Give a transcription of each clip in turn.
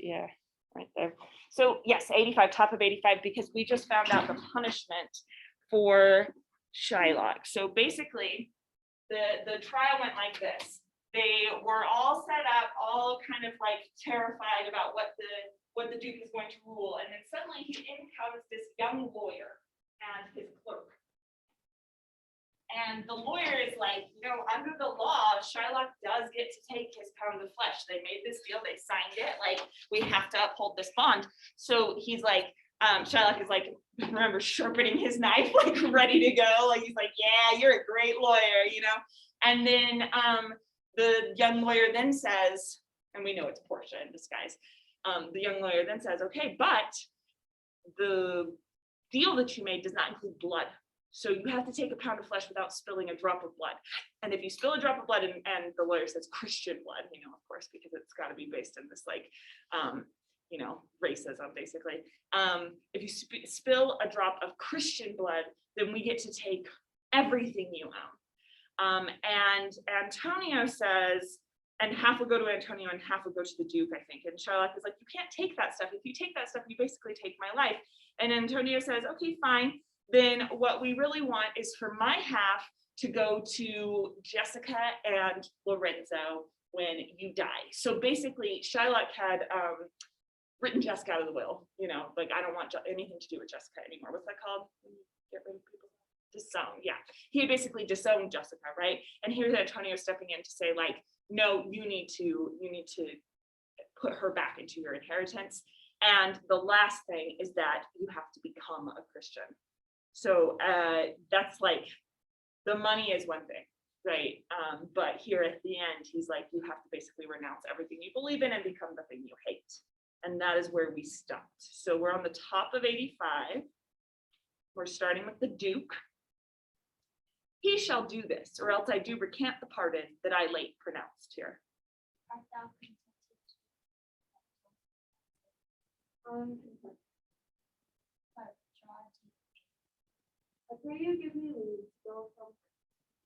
Yeah, right there. So yes, 85, top of 85, because we just found out the punishment for Shylock. So basically, the trial went like this. They were all set up, all kind of like terrified about what the Duke is going to rule. And then suddenly he encounters this young lawyer and his clerk. And the lawyer is like, under the law, Shylock does get to take his pound of flesh. They made this deal, they signed it, like, we have to uphold this bond. So he's like, Shylock is like, remember, sharpening his knife, like ready to go. Like, he's like, yeah, you're a great lawyer, And then the young lawyer then says, and we know it's Portia in disguise. The young lawyer then says, okay, but the deal that you made does not include blood. So you have to take a pound of flesh without spilling a drop of blood. And if you spill a drop of blood, and the lawyer says Christian blood, of course, because it's got to be based in this like, racism, basically. If you spill a drop of Christian blood, then we get to take everything you own. And Antonio says, and half will go to Antonio and half will go to the Duke, I think. And Shylock is like, you can't take that stuff. If you take that stuff, you basically take my life. And Antonio says, okay, fine. Then what we really want is for my half to go to Jessica and Lorenzo when you die. So basically, Shylock had written Jessica out of the will. Like, I don't want anything to do with Jessica anymore. What's that called? Get rid of people. Disown. Yeah, he had basically disowned Jessica, right? And here's Antonio stepping in to say, like, no, you need to put her back into your inheritance. And the last thing is that you have to become a Christian. So that's like, the money is one thing, right? But here at the end, he's like, you have to basically renounce everything you believe in and become the thing you hate. And that is where we stopped. So we're on the top of 85. We're starting with the Duke. He shall do this, or else I do recant the pardon that I late pronounced here. I pray you give me leave to go from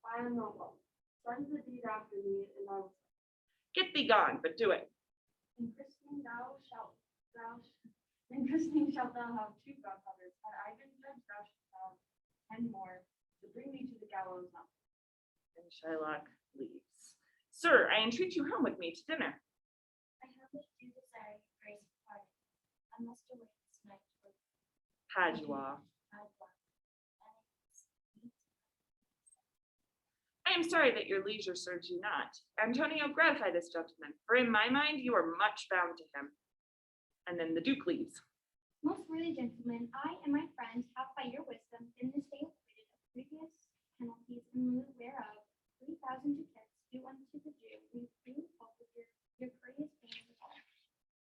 I am not well. Send the deed after me, and I will. Get thee gone, but do it. In christening shalt thou have 2 godfathers, and Ivan judge thou shalt have 10 more, to bring me to the gallows now. And Shylock leaves. Sir, I entreat you home with me to dinner. I have much to say, grace of pardon. I must await this night with Padua. I am sorry that your leisure serves you not. Antonio, gratify this gentleman, for in my mind you are much bound to him. And then the Duke leaves. Most worthy gentlemen, I and my friends have by your wisdom been this day acquitted of previous penalties in lieu whereof 3,000 ducats due unto the Jew. We do forfeit your courteous pains of all.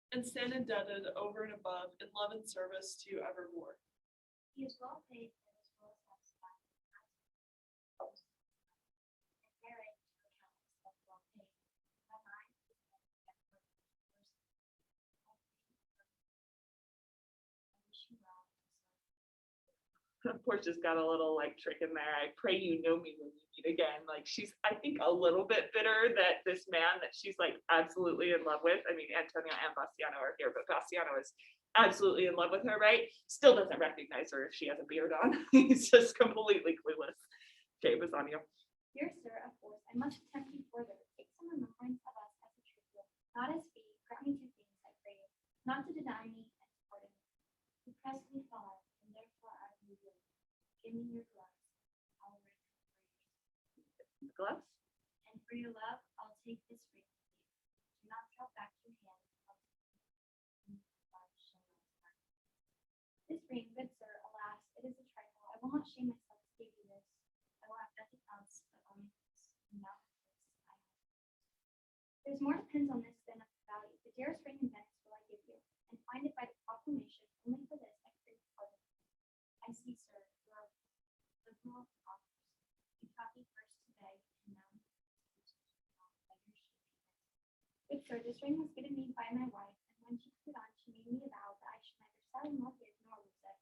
And stand indebted over and above in love and service to you evermore. He is well paid and is well satisfied. And merit to account himself well paid. My mind is well kept for the person. I wish you well. Portia's got a little like trick in there. I pray you know me when we meet again. Like, she's, I think, a little bit bitter that this man that she's like absolutely in love with. I mean, Antonio and Bastiano are here, but Bastiano is absolutely in love with her, right? Still doesn't recognize her if she has a beard on. He's just completely clueless. Okay, Bassanio. Dear sir, of course, I must attempt you further. Take some remembrance of us as a tribute, not as fee. Grant me 2 things, I pray you, not to deny me and to pardon me. You press me far, and therefore I will yield. Give me your gloves. I'll write for you. The gloves. And for your love, I'll take this ring with you. Do not drop back your hand. This ring, good sir, alas, it is a trifle. I will not shame myself to give you this. I will have nothing else but only this. And now this I have. There's more depends on this than of the value. The dearest ring in Venice will I give you, and find it by the proclamation. Only for this I crave pardon. I see, sir, your liberal offers. You taught me first today, and now good sir, this ring was given me by my wife, and when she put it on, she made me a vow that I should neither sell nor give nor lose it.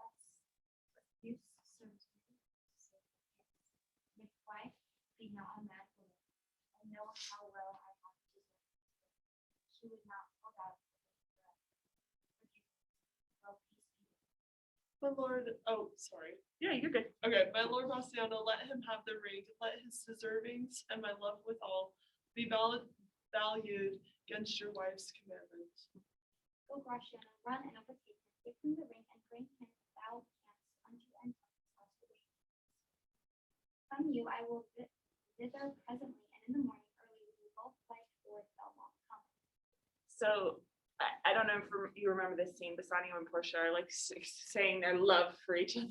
Thus, what use serves me, so if wife be not a mad woman, I know how well I have deserved it. She would not My lord, oh, sorry. Yeah, you're good. Okay, my lord Bastiano, let him have the ring, let his deservings and my love withal be valued against your wife's commandment. Go, Gratiano, run and overtake him, give him the ring, and bring him thou canst unto Antonius' house the way. From you I will thither presently, and in the morning early we will both fight toward Belmont Common. So I don't know if you remember this scene. Bassanio and Portia are like saying their love for each other.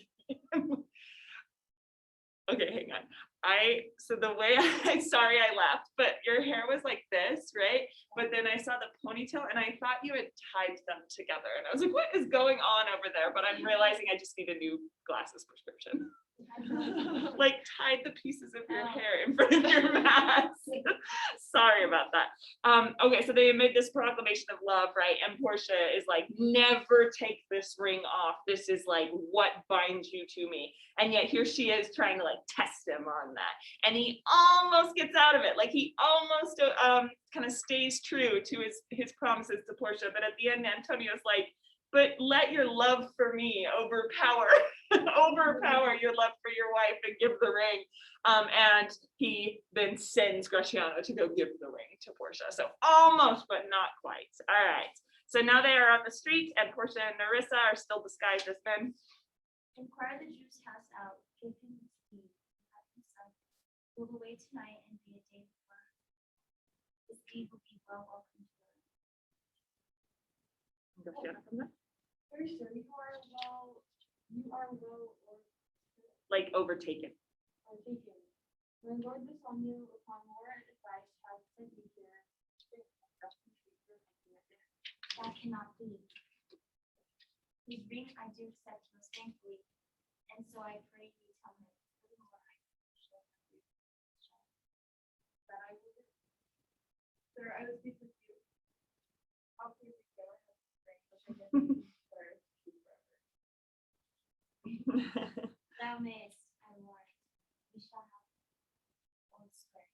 Okay, hang on. So the way sorry I laughed, but your hair was like this, right? But then I saw the ponytail and I thought you had tied them together. And I was like, what is going on over there? But I'm realizing I just need a new glasses prescription. Like tied the pieces of your hair in front of your mask. Sorry about that. Okay, so they made this proclamation of love, right? And Portia is like, never take this ring off. This is like what binds you to me. And yet here she is trying to like test him on that. And he almost gets out of it. Like he almost kind of stays true to his promises to Portia. But at the end, Antonio's like, but let your love for me overpower your love for your wife and give the ring. And he then sends Gratiano to go give the ring to Portia. So almost, but not quite. All right. So now they are on the street, and Portia and Nerissa are still disguised as men. Inquire the Jew's house out, give him his key, have him son. Move away tonight and be a day before. His deed will be well welcome to her. Gratiano comes up. Sir, you are well Like overtaken. taken. My lord Bassanio, upon more advice, has sent me here. That cannot be. His ring I do accept most thankfully, and so I pray you tell him furthermore I shall have you. That I will do. Sir, I will speak with you. I'll please together have this ring, which I give you for forever. Thou mayest, I warn, we shall have one square.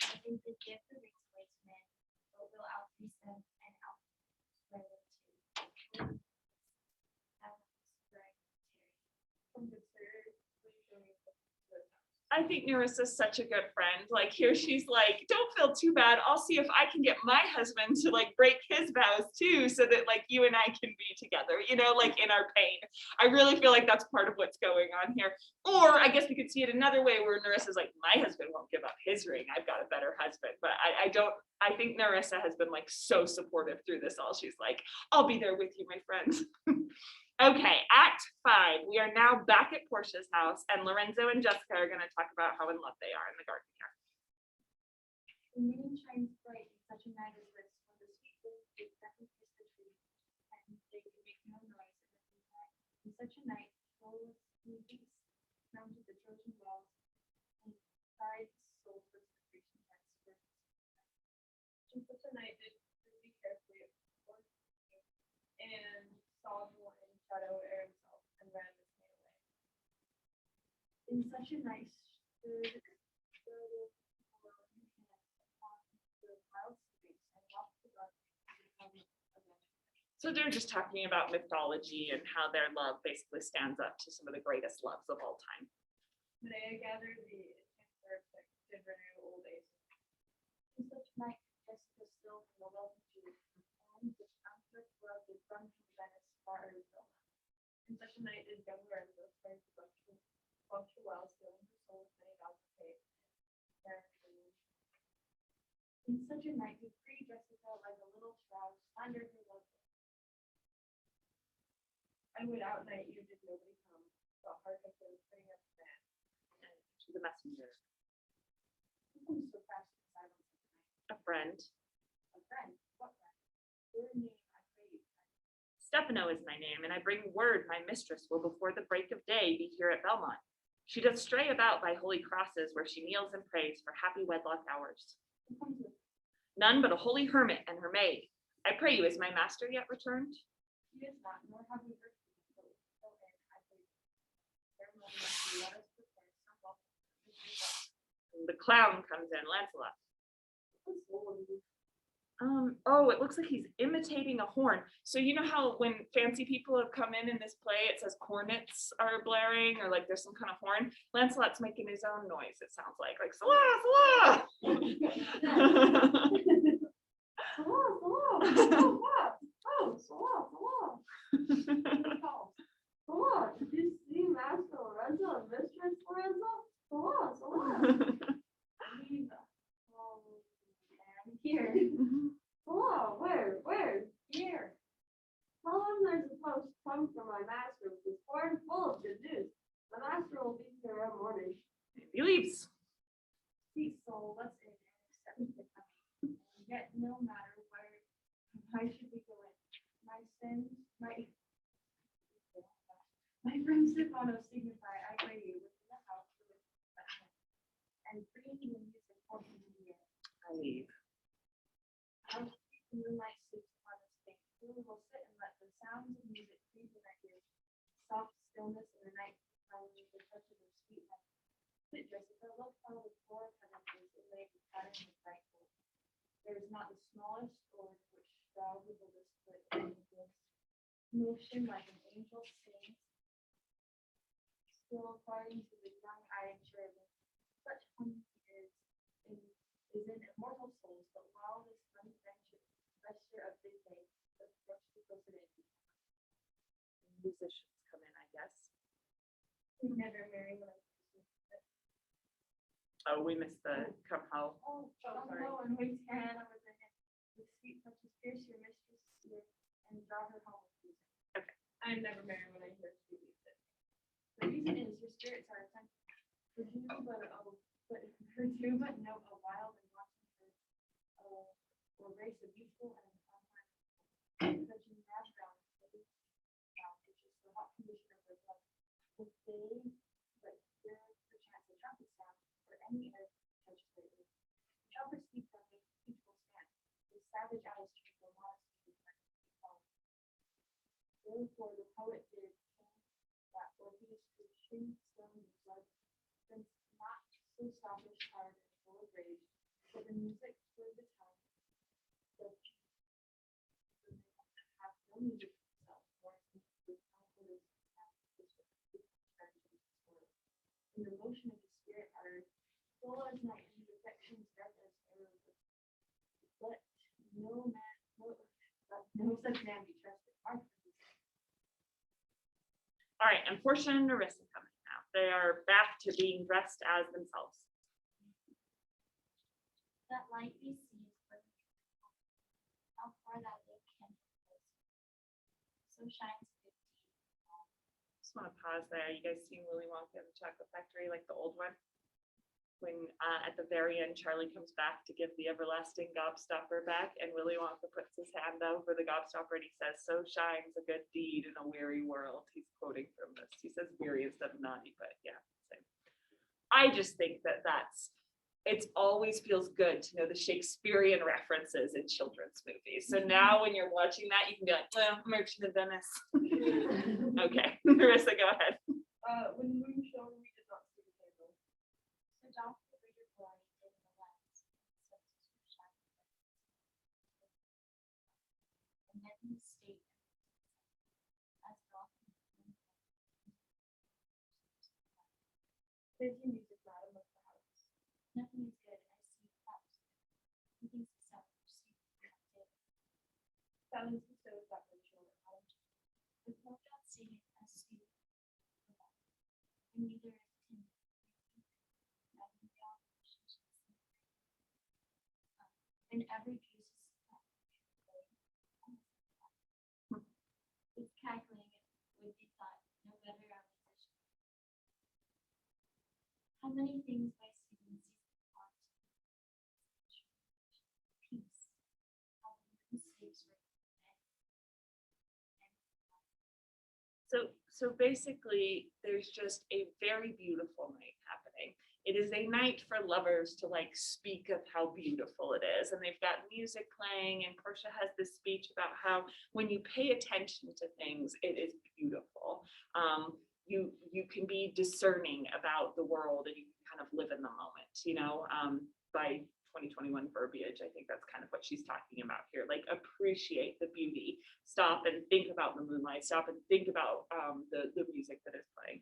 I think the gift of rings away to men, but will outpiece them and outspread them too. That was very from the third, we go to the house. I think Nerissa's such a good friend. Like here she's like, don't feel too bad. I'll see if I can get my husband to like break his vows too, so that like you and I can be together, you know, like in our pain. I really feel like that's part of what's going on here. Or I guess we could see it another way where Nerissa's like, my husband won't give up his ring. I've got a better husband. But I think Nerissa has been like so supportive through this all. She's like, I'll be there with you, my friends. Okay, Act 5. We are now back at Portia's house, and Lorenzo and Jessica are going to talk about how in love they are in the garden here. The moon shines bright in such a night as this, when the sweet wind takes second kiss the tree, and they can make no noise in the moonlight. In such a night, trolls and beasts mounted the Trojan walls, and cried souls for celebration and spirits. In such a night did Ruby carefully and saw the one in shadow air himself and ran dismayed away. In such a night stood the So they're just talking about mythology and how their love basically stands up to some of the greatest loves of all time. Medea gathered the enchanted that did renew old age. In such night, Jessica still from the love of Jude, and the conflict love is run from Venice far as Rome. In such a night did young Lorenzo spend punctual while stealing her soul with many vows of faith. In such a night, did free Jessica like a little child slander her love. I would outnight you did nobody come. The heart of the putting up man. And to the messenger, Who comes so fast in silence at night? a friend. A friend? What friend? Your name, I pray you, friend. Stephano is my name, and I bring word my mistress will before the break of day be here at Belmont. She doth stray about by holy crosses, where she kneels and prays for happy wedlock hours. Who comes with? None but a holy hermit and her maid. I pray you, is my master yet returned? He is not, nor have we heard from him. So in, I pray you. Ceremony must be, let us prepare some welcome. The clown comes in, Lancelot. Oh, it looks like he's imitating a horn. So you know how when fancy people have come in this play, it says cornets are blaring or like there's some kind of horn. Lancelot's making his own noise. It sounds like Salah, Salah. Salah, did you see Master Lorenzo and Mistress Lorenzo? Salah, Salah. Here. Salah, where? Here. Tell him there's a post come from my master with his horn full of good news. The master will be here in the morning. He leaves. Sweet soul, what's in it? Except the coming. Yet no matter why should we go in? My sins, my friends Stefano signify, I pray you, within the house for the confession, and bringing the music forth into the air. I leave. Out the moonlight sleeps upon us face. We will sit and let the sounds of music creep in our ears. Soft stillness in the night, following the touch of her sweet hand. Sit, Jessica, look how the floor of heaven is inlaid with patterns of bright gold. There is not the smallest sword which shroud the whisper in the motion like an angel sings, still according to the young-eyed cherubim. Such harmony is in immortal souls, but while this honey vesture of big day, the brush to closer. Musicians come in, I guess. We never marry when Oh, we missed the come home. oh, sorry. no, and waits hand over the hand, with sweet touches pierce your mistress' ear and draw her home with music. I never marry when I hear sweet music. The reason is your spirits are attentive. For do but know a wild and wanton bird, or race of youthful and unharmed, such as background, which is the hot condition of their blood. If they but hear perchance a trumpet sound, or any other touch greatly, the trumpet speaks on the peaceful stand, with savage eyes twinkle modestly with therefore the poet did that Orpheus could shrink stone in blood, since not so selfish, hard, and full of rage, but the music for the time, the have no music himself, nor with confidence in the motion of the spirit are full as night, and his affections dark as arrows. But no such man be trusted. All right, and Portia and Nerissa coming now. They are back to being dressed as themselves. That light we see is but how far that light can place. So shines good deed. Just want to pause there. You guys seen Willy Wonka and the Chocolate Factory, like the old one? When at the very end, Charlie comes back to give the everlasting gobstopper back, and Willy Wonka puts his hand over the gobstopper and he says, "So shines a good deed in a weary world." He's quoting from this. He says weary instead of naughty, but yeah, same. I just think that it always feels good to know the Shakespearean references in children's movies. So now when you're watching that, you can be like, well, Merchant of Venice. Okay, Nerissa, go ahead. When the moon shone, we did not see the table. So don't forget your glory in the lens. So to shine. And then he stayed as well. There's your music bottom of the house. Nothing is good. I see cups. He thinks himself perceived. Silence bestows that virtual knowledge. With no doubt seeing it as sweet. And neither is timid. And every piece is cackling would be thought no better opposition. How many things by Stephen sees on peace, how the mistakes were So basically, there's just a very beautiful night happening. It is a night for lovers to like speak of how beautiful it is. And they've got music playing, and Portia has this speech about how when you pay attention to things, it is beautiful. You can be discerning about the world, and you can kind of live in the moment, by 2021 verbiage. I think that's kind of what she's talking about here. Like, appreciate the beauty. Stop and think about the moonlight. Stop and think about the music that is playing.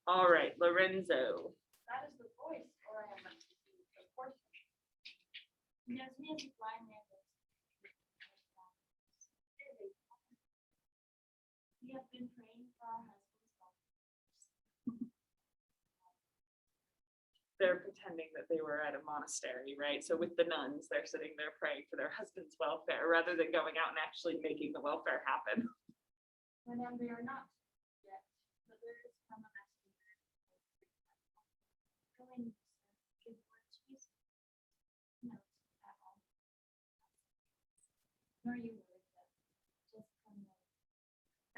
All right, Lorenzo. That is the voice, or I am the portion. He knows me as a blind man. We have been praying for our husband's welfare. They're pretending that they were at a monastery, right? So with the nuns, they're sitting there praying for their husband's welfare rather than going out and actually making the welfare happen. When we are not yet, but there is come a messenger. Going to give word to you. No, at all. Nor you worry that. Just come now.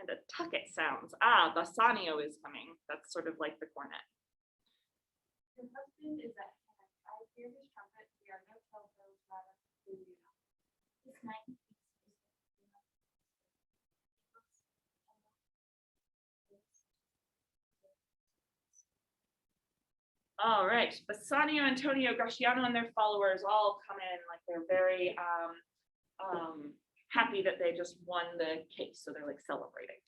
And a tucket sounds. Ah, Bassanio is coming. That's sort of like the cornet. Your husband is at hand. I hear his trumpet. We are no telltales matter. Do you know? This night he speaks to us. All right, Bassanio, Antonio, Gratiano, and their followers all come in like they're very happy that they just won the case, so they're like celebrating.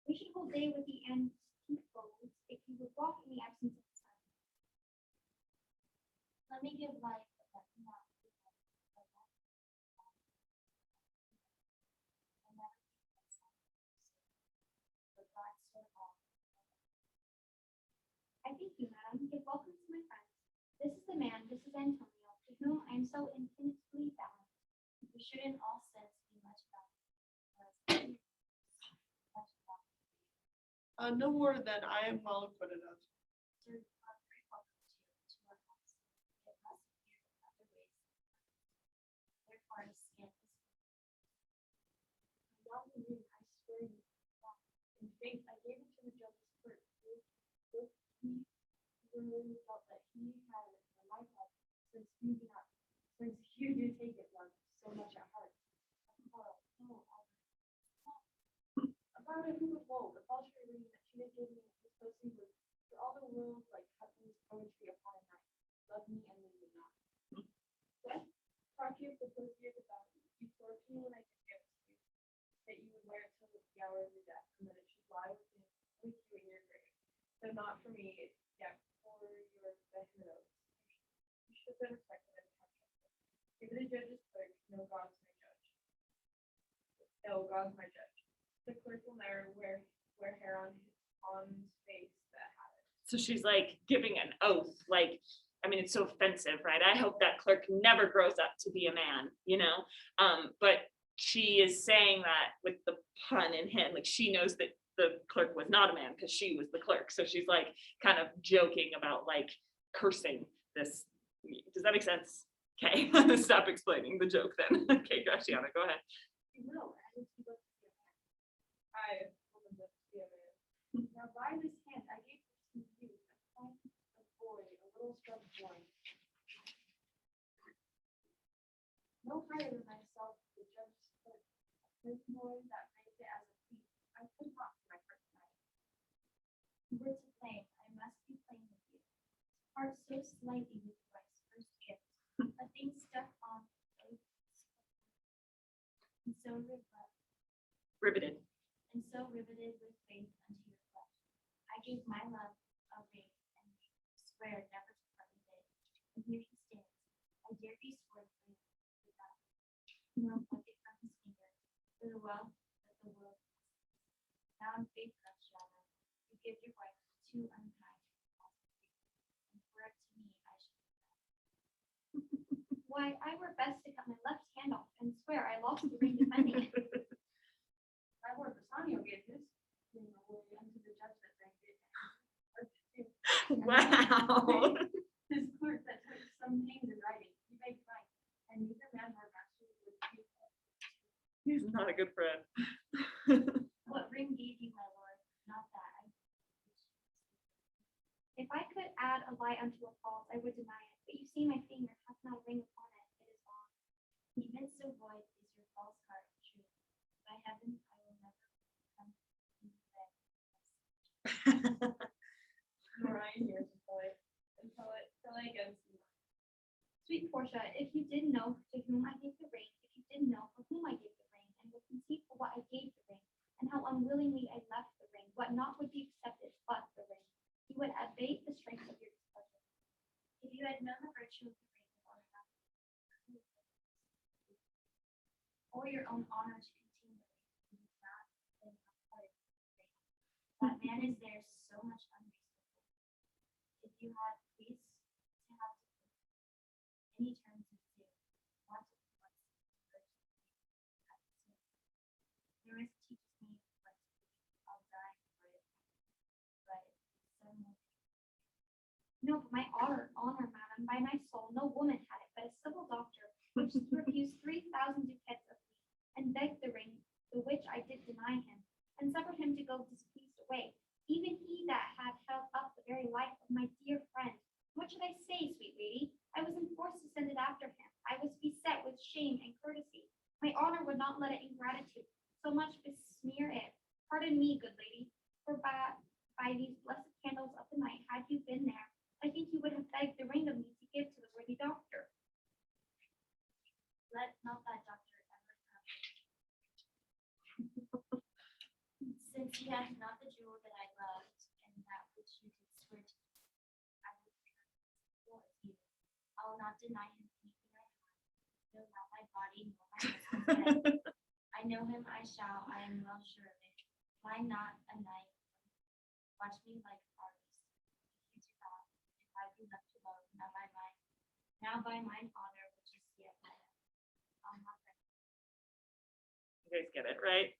We should hold day with the antipodes if you would walk in the absence of the sun. Let me give life, but let me not give life, but let me not give life. And never keep my son. But God serve all. I thank you, madam. Give welcome to my friends. This is the man, this is Antonio, to whom I am so infinitely bound. We should in all sense be much bound. Much bound. No more than I am well acquitted of. Sir, you are very welcome to our house. It must be in other ways. Therefore, I scant this. Well, I swear you wrong. In faith, I gave it to the judge's clerk. He really felt that he had it for my part, since you do take it one so much at heart. About it, who would hold the paltry ring that she had given me this posting was for all the world like Hutton's poetry upon a night. Love me and leave me not. What? Talk you of the poesy of the bounty. You swore to me when I could give it to you, that you would wear it till the hour of your death, and that it should lie with you in your grave. Though not for me, yet for your better. You should have been respected and trusted. Give the judge's clerk, no God's my judge. No, God's my judge. The clerk will never wear hair on his face that had it. So she's like giving an oath, like, I mean, it's so offensive, right? I hope that clerk never grows up to be a man, you know? But she is saying that with the pun in him, like she knows that the clerk was not a man because she was the clerk. So she's like kind of joking about like cursing this. Does that make sense? Okay, stop explaining the joke then. Okay, Graciana, go ahead. You will, and if you look to be a man. I will look to be a man. Now by this hand I gave to you a point of boy, a little scrub boy. No higher than myself, the judge's clerk. A first boy that made it as a thief. I could not for my first night. You were to blame, I must be plain with you. Part so slightly with life's first gift. A thing stuck on oaths. And so Riveted. and so riveted with faith unto your flesh. I gave my love a ring and swear never to part with it. And here he stands. I dare be sworn for you without nor pluck it from his finger, for the wealth that the world has. Now in faith, Graciana, you give your wife too unkind, and for it to me I should be proud. Why, I were best to cut my left hand off and swear I lost the ring defending it. My lord Bassanio gave his ring away unto the judge that drank it. Wow. His clerk that took some pains in writing, he begged mine, and neither man nor master would be. He's not a good friend. What ring gave you, my lord? Not that. If I could add a lie unto a false, I would deny it. But you see my finger hath not a ring upon it. It is wrong. Even so void is your false heart true. By heaven, I will never come to you. Nor I hear the poet, until I again see mine. Sweet Portia, if you did know to whom I gave the ring, if you did know for whom I gave the ring, and would conceive for what I gave the ring, and how unwillingly I left the ring, what not would be accepted but the ring, you would abate the strength of your displeasure. If you had known the virtue of the ring, or your own honor to continue the ring, you would not have been appointed to the ring. That man is there so much unreasonable. If you had pleased to have any terms of due, want of once, the rest teaches me what to do. I'll die for it, but some will. No, but my honor, madam, by my soul, no woman had it, but a civil doctor, which refused 3,000 ducats of me, and begged the ring, the which I did deny him, and suffered him to go displeased away. Even he that had held up the very life of my dear friend. What should I say, sweet lady? I was enforced to send it after him. I was beset with shame and courtesy. My honor would not let it ingratitude so much besmear it. Pardon me, good lady, for by these blessed candles of the night, had you been there, I think you would have begged the ring of me to give to the worthy doctor. Let not that doctor ever come. Since he has not the jewel that I loved, and that which you did swear to me, I will return for you. I will not deny him anything I have, no, not my body, nor my husband's head. I know him, I shall, I am well sure of it. Lie not a night, watch me like stars. If you do not, if I be left alone, now by mine honor, which is yet mine. I'll not rest. You guys get it, right?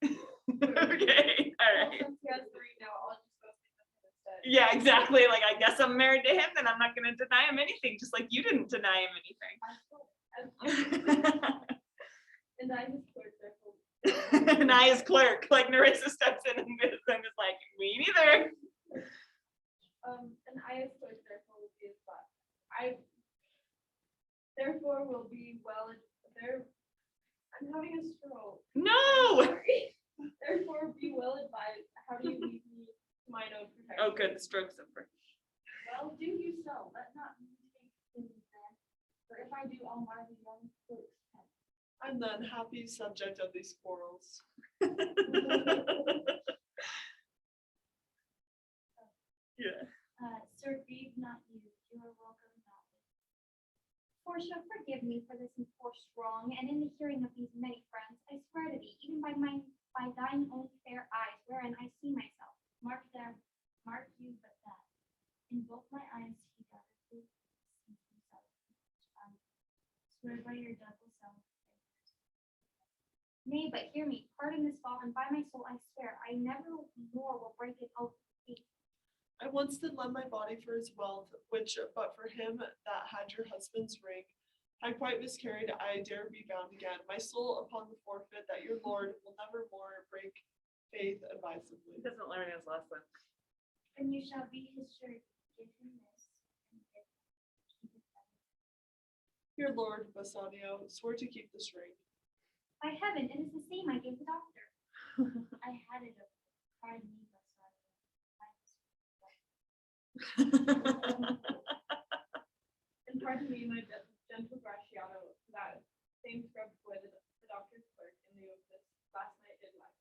Okay, all Well, right. since he has three now, I'll just go sleep with him instead. Yeah, exactly. Like, I guess I'm married to him, then I'm not gonna deny him anything, just like you didn't deny him anything. And I just clerk there for. And I as clerk, like Narissa steps in and is like, me neither. And I as clerk therefore will be as but I therefore will be well there. I'm having a stroke. No. Sorry. Therefore be well advised. How do you leave me to mine own protection? Oh, good, the stroke's over. Well, do you so. Let not me take things then. For if I do, I'll mar the young clerk's pen. I'm the unhappy subject of these quarrels. Yeah. Sir, grieve not you are welcome not. Portia, forgive me for this enforced wrong, and in the hearing of these many friends, I swear to thee, even by thine own fair eyes, wherein I see myself, mark you but that. In both my eyes he doubtlessly sees himself. Swear by your double self. Nay, but hear me, pardon this fault, and by my soul I swear, I never more will break an oath. I once did lend my body for his wealth, which but for him that had your husband's ring, I quite miscarried, I dare be bound again. My soul upon the forfeit that your Lord will never more break faith advisedly. He doesn't learn his lesson. And you shall be his surety, give him this, and give keep it that. Your Lord, Bassanio, swore to keep this ring. By heaven, it is the same I gave the doctor. I had it, pardon me, Bassanio. And pardon me, my gentle Gratiano, that same scrubbed boy, the doctor's clerk, in lieu of this, last night did lie.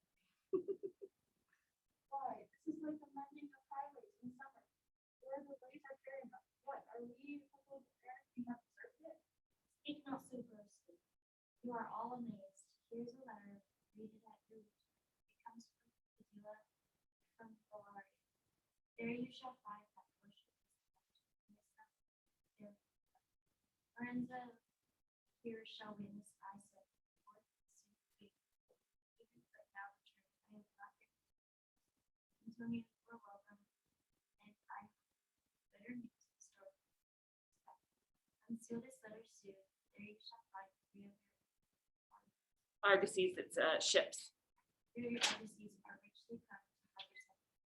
Why, this is like the mending of highways in summer, where the ways are fair enough. What, are we coupled there? We have observed it? Speak not so grossly. You are all amazed. Here's a letter, read it at your leisure. It comes from Padilla, from Bellaria. There you shall find that portion. Lorenzo, here shall witness I said, Lord, soon be, even but now the church, I have not written. Antonio, we're welcome, and I have better news in store. Unseal this letter soon, there you shall find 3 of your Argosies, it's ships. Here your embassies are richly come to have your sentence.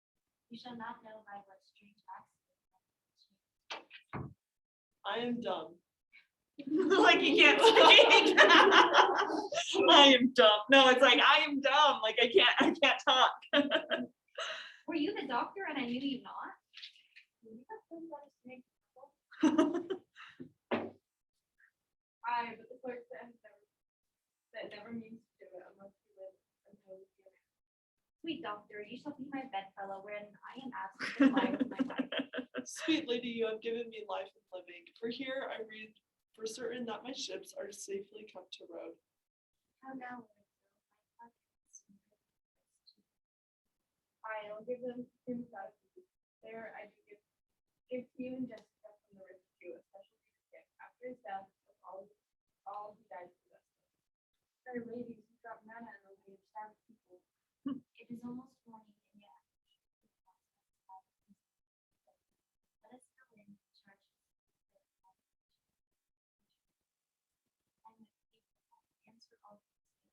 You shall not know by what strange accident. I am dumb. Like you can't speak. I am dumb. No, it's like I am dumb. Like I can't talk. Were you the doctor and I knew you not? You have been let us make trouble. Sweet doctor, you shall be my bedfellow, wherein I am absent and lie with my wife. Sweet lady, you have given me life and living. For here I read for certain that my ships are safely come to road. How now, Lorenzo, my podcast. I will give them God. There I do give to you and Jessica from the rich Jew, especially his gift after his death of all who died for us. Fair ladies, you got manna in the way of starved people. It is almost morning, and yet. Let us go in to churches. And the people answer all these things.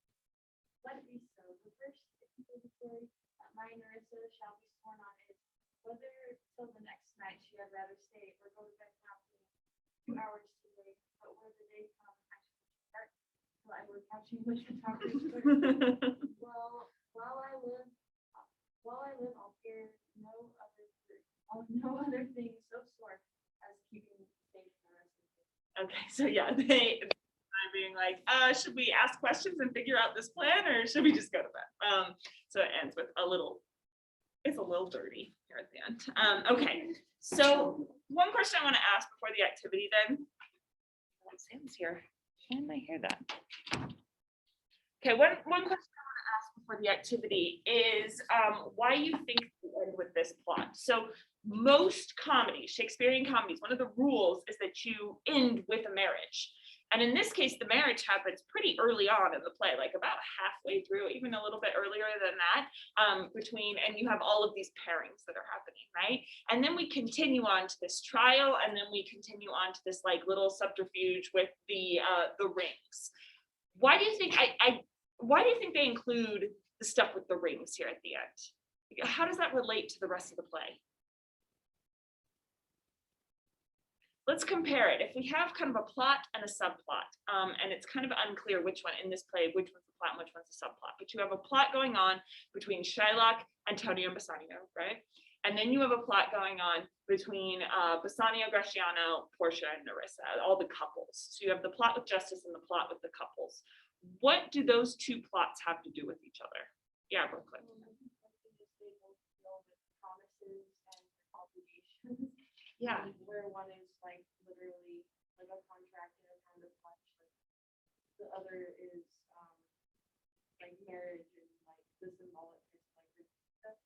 Let it be so. The first declaratory that my Nerissa shall be sworn on is whether till the next night she had rather stay or go to bed now 2 hours too late, but where the day come I shall start till I were catching with the talkers. Well, while I live, I'll fear no other thing so sore as keeping safe the rest of the day. Okay, so yeah, I'm being like, should we ask questions and figure out this plan, or should we just go to bed? So it ends with it's a little dirty here at the end. Okay, so one question I want to ask before the activity then. Oh, Sam's here. Why didn't I hear that? Okay, one question I want to ask before the activity is why you think we end with this plot. So most comedies, Shakespearean comedies, one of the rules is that you end with a marriage. And in this case, the marriage happens pretty early on in the play, like about halfway through, even a little bit earlier than that, and you have all of these pairings that are happening, right? And then we continue on to this trial, and then we continue on to this like little subterfuge with the rings. Why do you think why do you think they include the stuff with the rings here at the end? How does that relate to the rest of the play? Let's compare it. If we have kind of a plot and a subplot, and it's kind of unclear which one in this play, which one's the plot and which one's the subplot, but you have a plot going on between Shylock, Antonio, and Bassanio, right? And then you have a plot going on between Bassanio, Gratiano, Portia, and Nerissa, all the couples. So you have the plot with Justice and the plot with the couples. What do those two plots have to do with each other? Yeah, Brooklyn. Promises and obligations. Yeah. Where one is like literally like a contract and a kind of punch. Like the other is like marriage and like the symbolic is like stuff.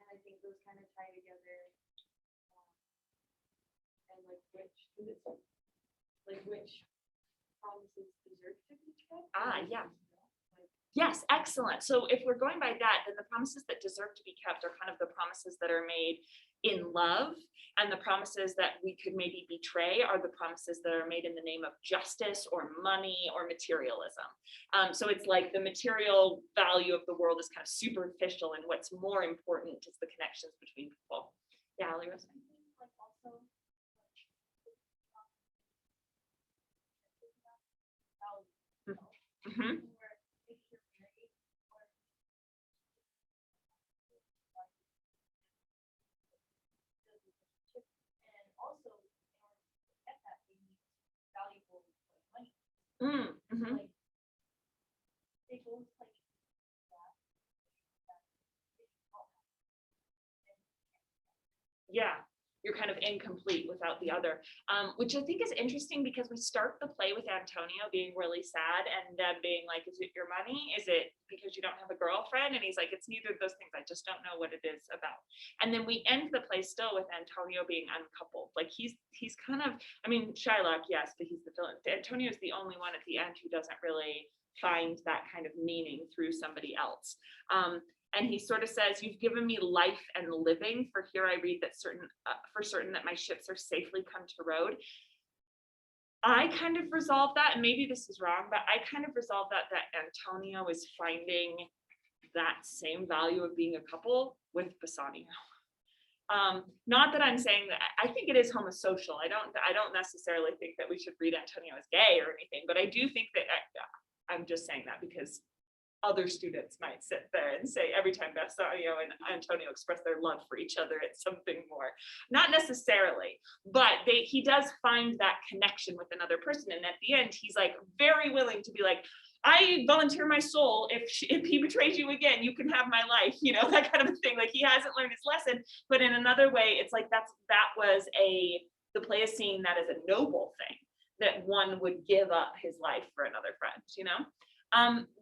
And I think those kind of tie together. And like which promises deserve to be kept. Yeah. Yes, excellent. So if we're going by that, then the promises that deserve to be kept are kind of the promises that are made in love, and the promises that we could maybe betray are the promises that are made in the name of justice or money or materialism. So it's like the material value of the world is kind of superficial, and what's more important is the connections between people. Yeah, Ali Rose. Like also. Mm-hmm. Mm-hmm. Like, they both like that. Yeah, you're kind of incomplete without the other, which I think is interesting because we start the play with Antonio being really sad and then being like, is it your money? Is it because you don't have a girlfriend? And he's like, it's neither of those things. I just don't know what it is about. And then we end the play still with Antonio being uncoupled. Like he's kind of, I mean, Shylock, yes, but he's the villain. Antonio is the only one at the end who doesn't really find that kind of meaning through somebody else. And he sort of says, you've given me life and living, for here I read that for certain that my ships are safely come to road. I kind of resolved that, and maybe this is wrong, but I kind of resolved that Antonio is finding that same value of being a couple with Bassanio. Not that I'm saying that, I think it is homosocial. I don't necessarily think that we should read Antonio as gay or anything, but I do think that, I'm just saying that because other students might sit there and say every time Bassanio and Antonio express their love for each other, it's something more. Not necessarily, but he does find that connection with another person. And at the end, he's like very willing to be like, I volunteer my soul. If he betrays you again, you can have my life, you know, that kind of a thing. Like he hasn't learned his lesson, but in another way, it's like that was the play is seeing that as a noble thing, that one would give up his life for another friend, you know?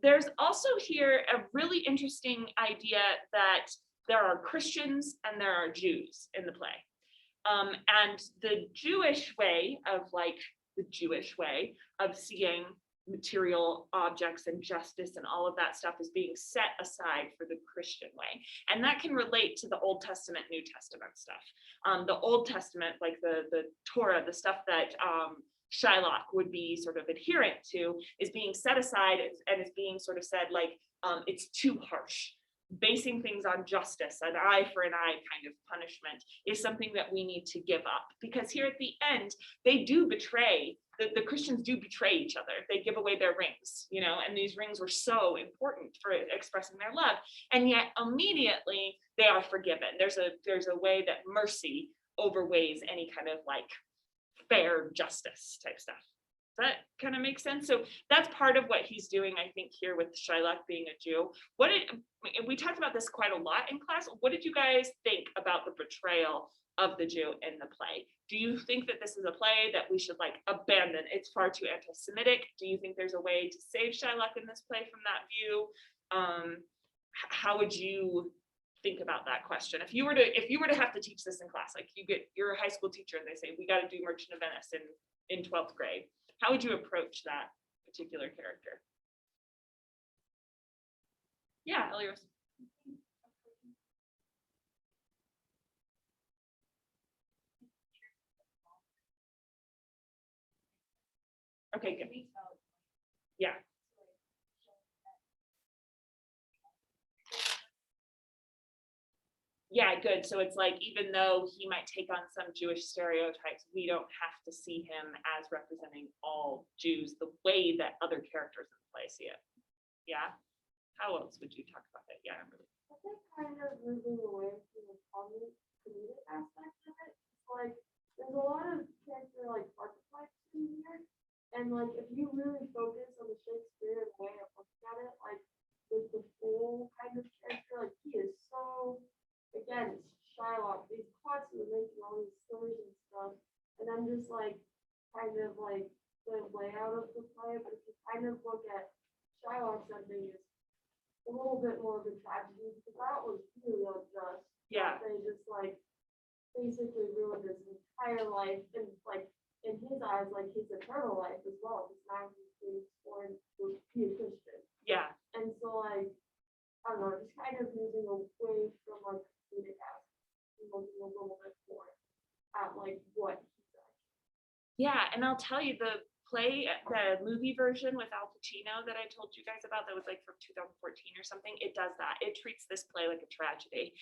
There's also here a really interesting idea that there are Christians and there are Jews in the play. And the Jewish way of seeing material objects and justice and all of that stuff is being set aside for the Christian way. And that can relate to the Old Testament, New Testament stuff. The Old Testament, like the Torah, the stuff that Shylock would be sort of adherent to, is being set aside and is being sort of said like it's too harsh. Basing things on justice, an eye for an eye kind of punishment, is something that we need to give up, because here at the end they do betray, the Christians do betray each other. They give away their rings, you know, and these rings were so important for expressing their love, and yet immediately they are forgiven. There's a way that mercy overweighs any kind of like fair justice type stuff. That kind of makes sense. So that's part of what he's doing, I think, here with Shylock being a Jew. We talked about this quite a lot in class. What did you guys think about the portrayal of the Jew in the play? Do you think that this is a play that we should like abandon? It's far too anti-Semitic. Do you think there's a way to save Shylock in this play from that view? How would you think about that question? If you were to have to teach this in class, like you're a high school teacher and they say we got to do Merchant of Venice in 12th grade. How would you approach that particular character? Yeah, Elios. Okay, good. Yeah. Yeah, good. So it's like, even though he might take on some Jewish stereotypes, we don't have to see him as representing all Jews the way that other characters in the play see it. Yeah. How else would you talk about it? Yeah, I'm really. I think kind of moving away from the comedic aspect of it. Like, there's a lot of character like archetypes in here, and like if you really focus on the Shakespearean way of looking at it, like with the full kind of character, like he is so. Again, it's Shylock. He's constantly making all these stories and stuff, and I'm just like, kind of like the layout of the play. But if you kind of look at Shylock's ending, is a little bit more of a tragedy, because that was really unjust. Yeah. They just like basically ruined his entire life, and like in his eyes, like his eternal life as well. Because now he's being sworn to be a Christian. Yeah. And so like, I don't know, just kind of moving away from like comedic aspect and looking a little bit more at like what he does. Yeah, and I'll tell you, the movie version with Al Pacino that I told you guys about, that was like from 2014 or something, it does that. It treats this play like a tragedy.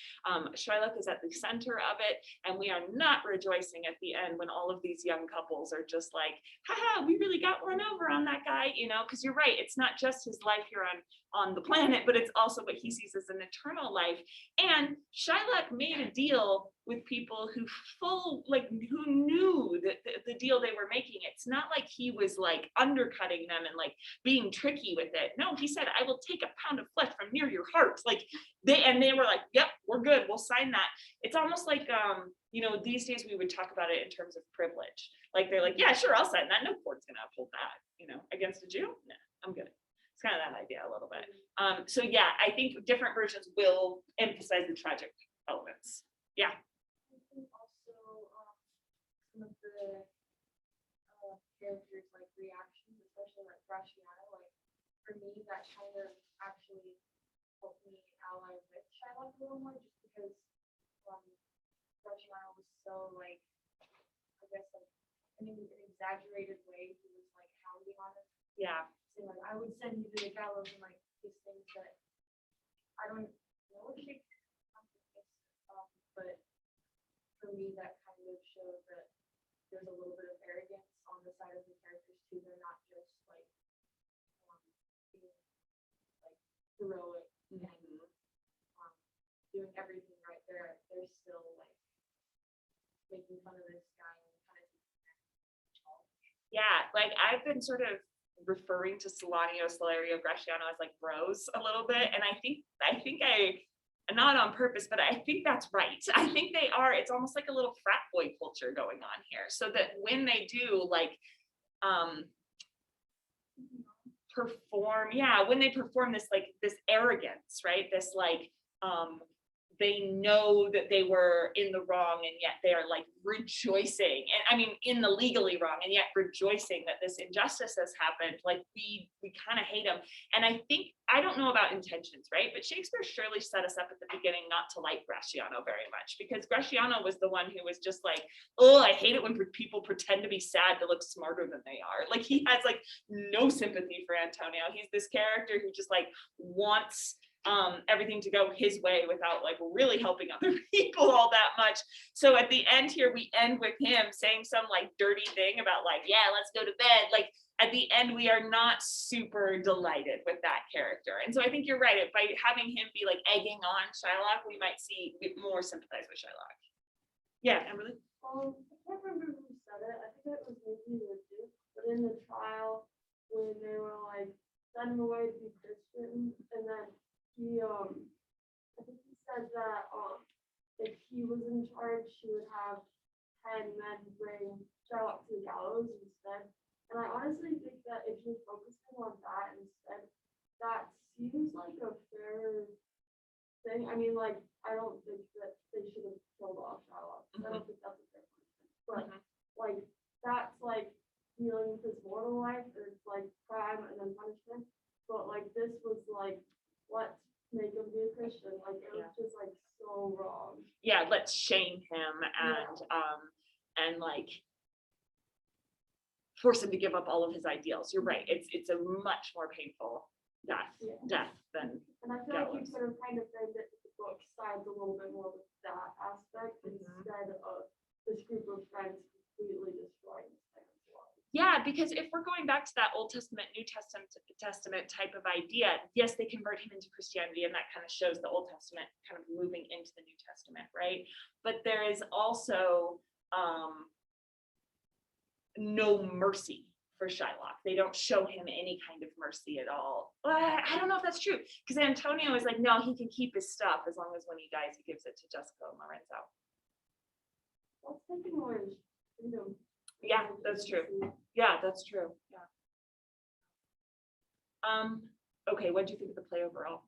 Shylock is at the center of it, and we are not rejoicing at the end when all of these young couples are just like, haha, we really got one over on that guy, you know, because you're right, it's not just his life here on the planet, but it's also what he sees as an eternal life. And Shylock made a deal with people who knew that the deal they were making. It's not like he was like undercutting them and like being tricky with it. No, he said, I will take a pound of flesh from near your heart. Like they were like, yep, we're good, we'll sign that. It's almost like you know, these days we would talk about it in terms of privilege. Like they're like, yeah, sure, I'll sign that. No court's gonna uphold that, you know, against a Jew. No, I'm good. It's kind of that idea a little bit. So yeah, I think different versions will emphasize the tragic elements. Yeah. I think also some of the characters like reactions, especially like Graciano, like for me that kind of actually helped me ally with Shylock a little more, just because Graciano was so like, I guess like in an exaggerated way, he was like hounding on us. Yeah. So like I would send you to the gallows and like these things that I don't know what Shakespeare but for me that kind of showed that there's a little bit of arrogance on the side of the characters too. They're not just like being like heroic and doing everything right. They're still like making fun of this guy and kind of Yeah, like I've been sort of referring to Solanio, Salerio, Gratiano as like bros a little bit. And I think not on purpose, but I think that's right. I think they are, it's almost like a little frat boy culture going on here. So that when they do like, perform, when they perform this, like this arrogance, right? This like, they know that they were in the wrong and yet they are like rejoicing, and I mean in the legally wrong, and yet rejoicing that this injustice has happened. Like we kind of hate them. And I think, I don't know about intentions, right? But Shakespeare surely set us up at the beginning not to like Gratiano very much, because Gratiano was the one who was just like, oh, I hate it when people pretend to be sad to look smarter than they are. Like he has like no sympathy for Antonio. He's this character who just like wants everything to go his way without like really helping other people all that much. So at the end here, we end with him saying some like dirty thing about like, yeah, let's go to bed. Like at the end, we are not super delighted with that character. And so I think you're right. By having him be like egging on Shylock, we might see more sympathize with Shylock. Yeah, Emily? I can't remember who said it. I think it was maybe Richard, but in the trial when they were like sending away to be Christian, and then he I think he said that if he was in charge, he would have 10 men bring Shylock to the gallows instead. And I honestly think that if you're focusing on that instead, that seems like a fair thing. I mean, like, I don't think that they should have killed off Shylock. I don't think that's a fair punishment. But like, that's like dealing with his mortal life, or it's like crime and then punishment. But like, this was like, let's make him be a Christian. Like, it was just like so wrong. Yeah, let's shame him and like force him to give up all of his ideals. You're right. It's a much more painful death than. And I feel like you sort of kind of framed it with the book sides a little bit more with that aspect instead of this group of friends completely destroying his parents' lives. Yeah, because if we're going back to that Old Testament, New Testament type of idea, yes, they convert him into Christianity, and that kind of shows the Old Testament kind of moving into the New Testament, right? But there is also no mercy for Shylock. They don't show him any kind of mercy at all. Well, I don't know if that's true, because Antonio is like, no, he can keep his stuff as long as when he dies, he gives it to Jessica and Lorenzo. That's taking away his freedom. Yeah, that's true. Yeah, that's true. Yeah. Okay, what do you think of the play overall?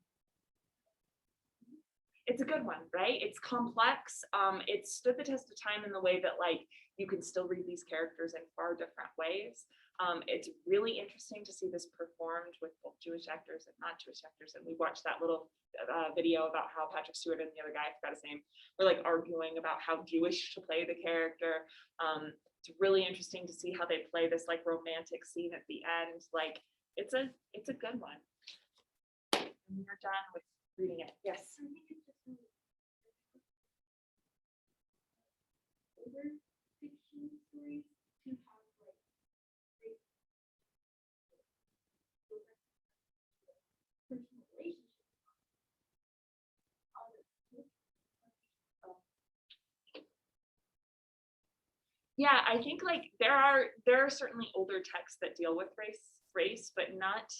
It's a good one, right? It's complex. It stood the test of time in the way that like you can still read these characters in far different ways. It's really interesting to see this performed with both Jewish actors and not Jewish actors. And we watched that little video about how Patrick Stewart and the other guy, I forgot his name, were like arguing about how Jewish to play the character. It's really interesting to see how they play this like romantic scene at the end. Like it's a good one. And we're done with reading it. Yes. I think it's just older fiction stories to have like great personal relationships. Yeah, I think like there are certainly older texts that deal with race, but not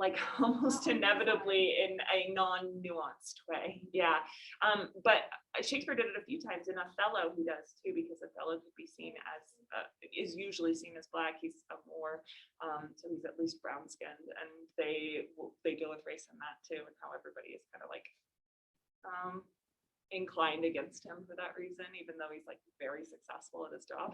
like almost inevitably in a non-nuanced way. Yeah, but Shakespeare did it a few times in Othello. He does too, because Othello could be seen as is usually seen as Black. He's a Moor, so he's at least brown-skinned, and they deal with race in that too, and how everybody is kind of like inclined against him for that reason, even though he's like very successful at his job.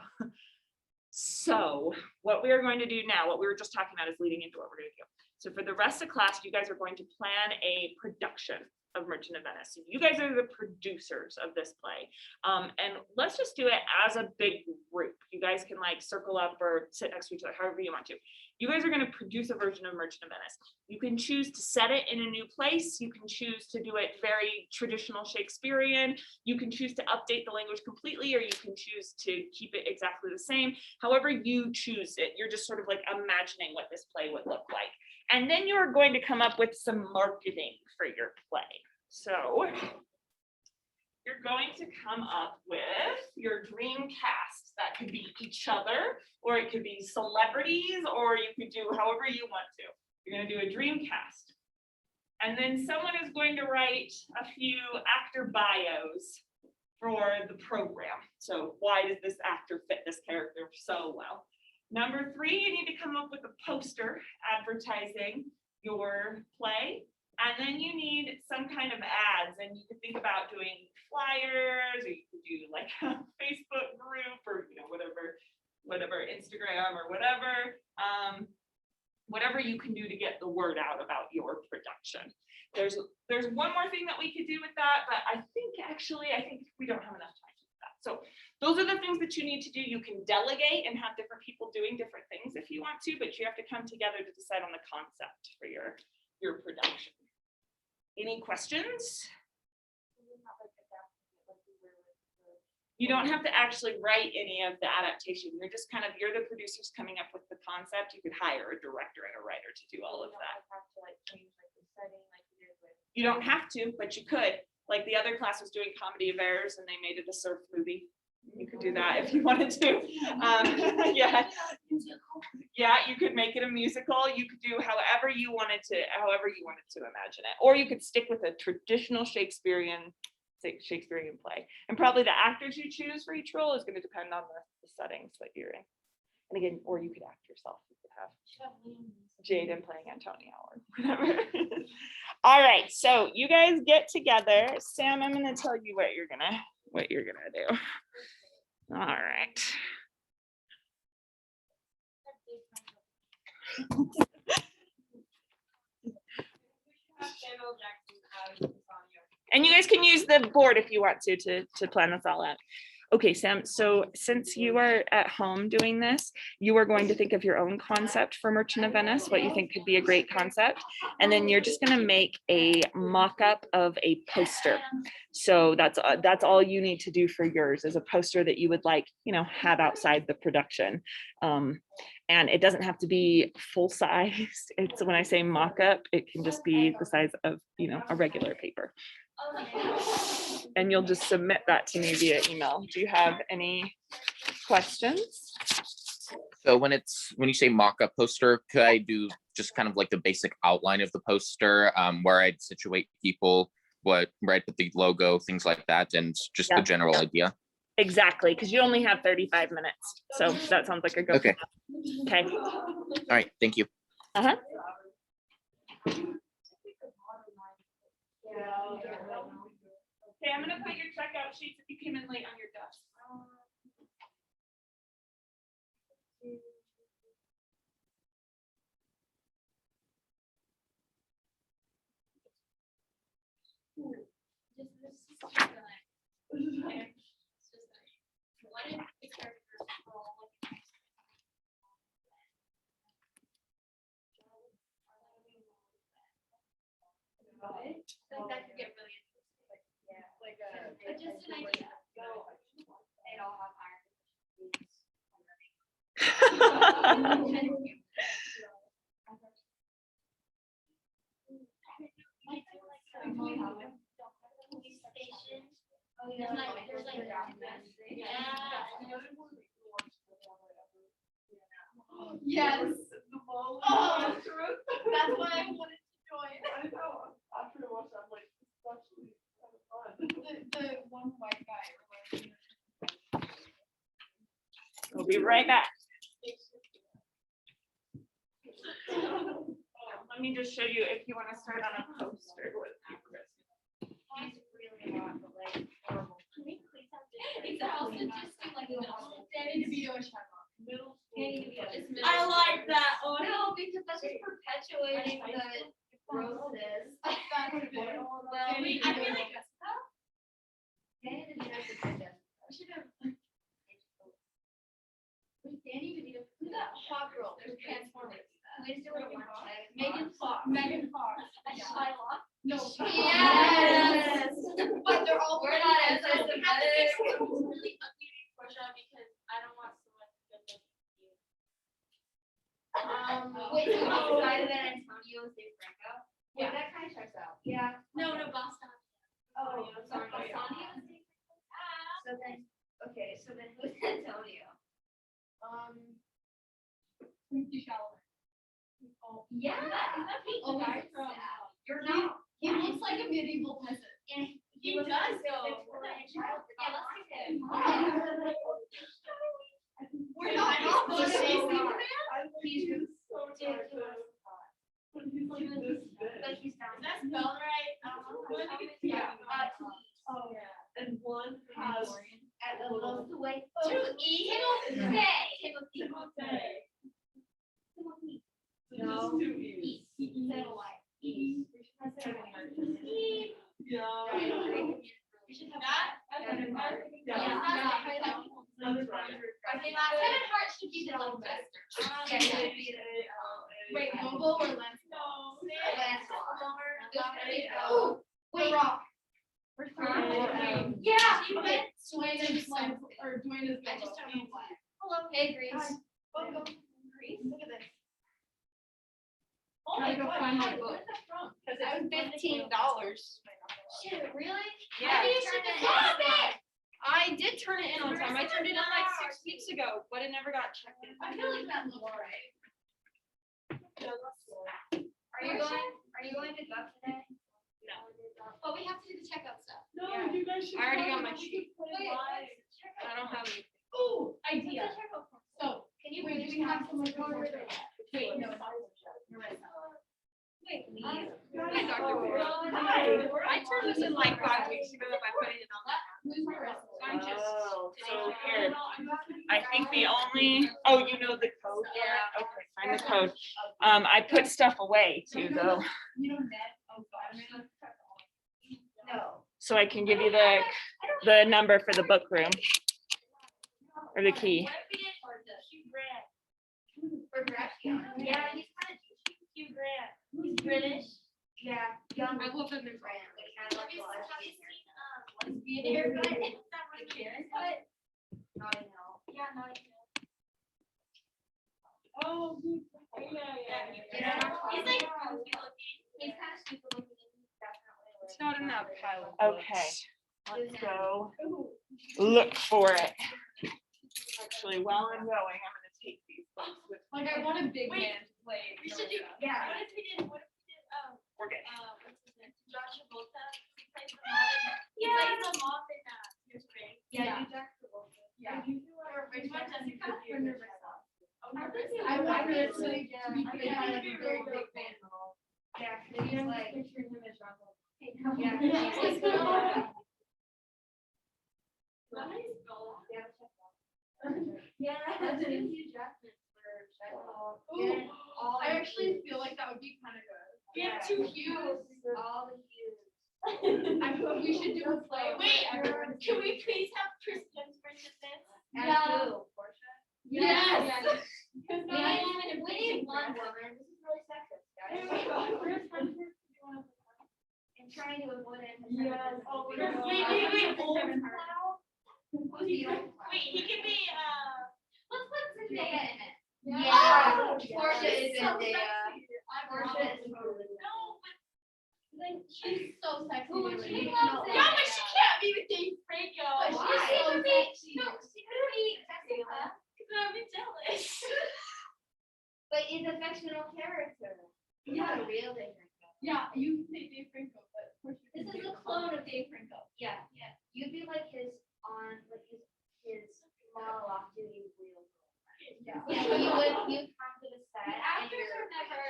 So what we are going to do now, what we were just talking about, is leading into what we're going to do. So for the rest of class, you guys are going to plan a production of Merchant of Venice. So you guys are the producers of this play. And let's just do it as a big group. You guys can like circle up or sit next to each other, however you want to. You guys are going to produce a version of Merchant of Venice. You can choose to set it in a new place. You can choose to do it very traditional Shakespearean. You can choose to update the language completely, or you can choose to keep it exactly the same. However you choose it, you're just sort of like imagining what this play would look like. And then you're going to come up with some marketing for your play. So you're going to come up with your dream cast. That could be each other, or it could be celebrities, or you could do however you want to. You're gonna do a dream cast. And then someone is going to write a few actor bios for the program. So why does this actor fit this character so well? Number 3, you need to come up with a poster advertising your play. And then you need some kind of ads, and you could think about doing flyers, or you could do like a Facebook group, or whatever, Instagram or whatever. Whatever you can do to get the word out about your production. There's one more thing that we could do with that, but I think we don't have enough time to do that. So those are the things that you need to do. You can delegate and have different people doing different things if you want to, but you have to come together to decide on the concept for your production. Any questions? You don't have to actually write any of the adaptation. You're the producers coming up with the concept. You could hire a director and a writer to do all of that. You don't have to, but you could. Like the other class was doing comedy of errors and they made it a surf movie. You could do that if you wanted to. Yeah, you could make it a musical. You could do however you wanted to imagine it. Or you could stick with a traditional Shakespearean play. And probably the actors you choose for each role is going to depend on the settings that you're in. And again, or you could act yourself. You could have Jaden playing Antonio or whatever. All right, so you guys get together. Sam, I'm going to tell you what you're gonna do. All right. And you guys can use the board if you want to plan this all out. Okay, Sam, so since you are at home doing this, you are going to think of your own concept for Merchant of Venice, what you think could be a great concept. And then you're just gonna make a mock-up of a poster. So that's all you need to do for yours, is a poster that you would like, have outside the production. And it doesn't have to be full size. It's when I say mock-up, it can just be the size of, a regular paper. And you'll just submit that to me via email. Do you have any questions? So when you say mock-up poster, could I do just kind of like the basic outline of the poster, where I'd situate people, where I'd put the logo, things like that, and just the general idea? Exactly, because you only have 35 minutes. So that sounds like a good Okay. Okay. All right, thank you. Uh-huh. Okay, I'm gonna put your checkout sheets if you came in late on your desk. That could get really interesting. Yeah. But just an idea. They'd all have iron. Yes. Oh, that's why I wanted to join. I know. After I watched that, I'm like, this is actually kind of fun. The one white guy. We'll be right back. Let me just show you if you want to start on a poster. Mine's really hot, but like horrible. Can we please have this? It's also just like Danny DeVito and Shylock. I like that one. No, because that's just perpetuating the grossness. Well, I really like Jessica. Danny DeVito should play Jessica. We should have. Danny DeVito. Who's that hot girl who Transformers? Megan Fox. Megan Fox. Shylock. No. Yes. But they're all. We're not as sympathetic. Really ugly question because I don't want someone to get this. Wait, so you decided that Antonio is Dave Franco? Yeah, that kind of checks out. Yeah. No, Boston. Oh, sorry. Boston is Dave Franco. So then, okay, so then who's Antonio? Yeah. Oh, You're not. He looks like a medieval peasant. And He looks does, like a though. Victorian child. Yeah, let's get him. We're not supposed to see Superman? He's So attractive. But he's like this big. but he's down. Is that spelled right? Yeah. Oh, And one has. at the most away. Two E's? Timothy. So just two E's. Instead of Y. Yeah. We should have that. Kevin Hart. Yeah. Yeah. That's right. Kevin Hart should be the little bester. Yeah, he would be the. Wait, Bobo or Lance? Lance Oh, Wait. Rock. Yeah. Dwayne is Lance, or Dwayne is Bobo. Hello. Hey, Grace. Bobo. Grace, look at this. Oh my God, find my book. Cause it was $15. Shit, really? Yeah. How do you turn it in? I did turn it in on time. I turned it in like 6 weeks ago, but it never got checked in. I feel like that looks right. Are you going to go today? No. But we have to do the checkout stuff. No, Yeah. you guys should. I already come. got my We sheet. could play Wait, live. I don't have any. Ooh, What's idea. the checkout form? So, Can you wait, bring do we have some like? Wait, no. Wait, leave. Hi, Dr. Cora. Hi. I turned this in like 5 weeks ago by putting it on that. Who's Marissa? So I'm just. Oh, so today- here, I think the only, oh, you know the code? for it? Yeah. Okay, find the code. I put stuff away too, though, You know Ned? Oh, God. No. so I can give you the number for the book room. Or the key. Or Brad. Yeah, he's kind of Hugh Grant. He's British. Yeah, young. I love him in Grant, but he kind of looks like lesbian haircut. The haircut. Naughty Hill. Yeah, Naughty Hill. Oh, yeah. He's like goofy looking. He's kind of stupid looking. He's definitely. It's not in that pile. of Okay, books. let's go look for it. Actually, while I'm going, I'm gonna take these books with me. Like, I want a big Wait, man to play. We should do. Marissa. Yeah. What if we did, We're good. what's his name, Josh Travolta, he plays the mom, he Yeah. plays the mom in, Hairspray. Yeah, you Jack Travolta. Yeah. Or which one, Jessica? Or Marissa. Oh, I Marissa. think I want her to Yeah. be played by like a very big man. Yeah, he's like. Picturing him as John Travolta. Yeah. He's like- Yeah, that's a Hugh Jackman for Shylock. Ooh, All I actually feel like that would be kind of good. We have two Hughs. All the Hughes. I hope we should do a play. Wait, where everyone- can we please have Chris Hemsworth in this? And Yeah. who? Portia? Yes. We need one woman. This is really sexist, guys. I'm trying to avoid it. Yes. Oh, Wait, old Who's the old one? Wait, he could be, Let's put Zendaya in it. Yeah. Portia is so Zendaya. sexy. Portia is totally. No, but, Like, she's so sexy. Who would Lily. she love? yeah, but she can't be with Dave Franco. But Why? she's She so could be, sexy. no, she could be Jessica, Cause I'd be jealous. but is a fictional character. Yeah. Not a real Dave Franco. Yeah, you can say Dave Franco, but of course you This can is say a clone of Dave Franco. Yeah, yeah. You'd be like his his model off duty real girlfriend. Yeah. Yeah, you come to the set. The and actors you're- are never,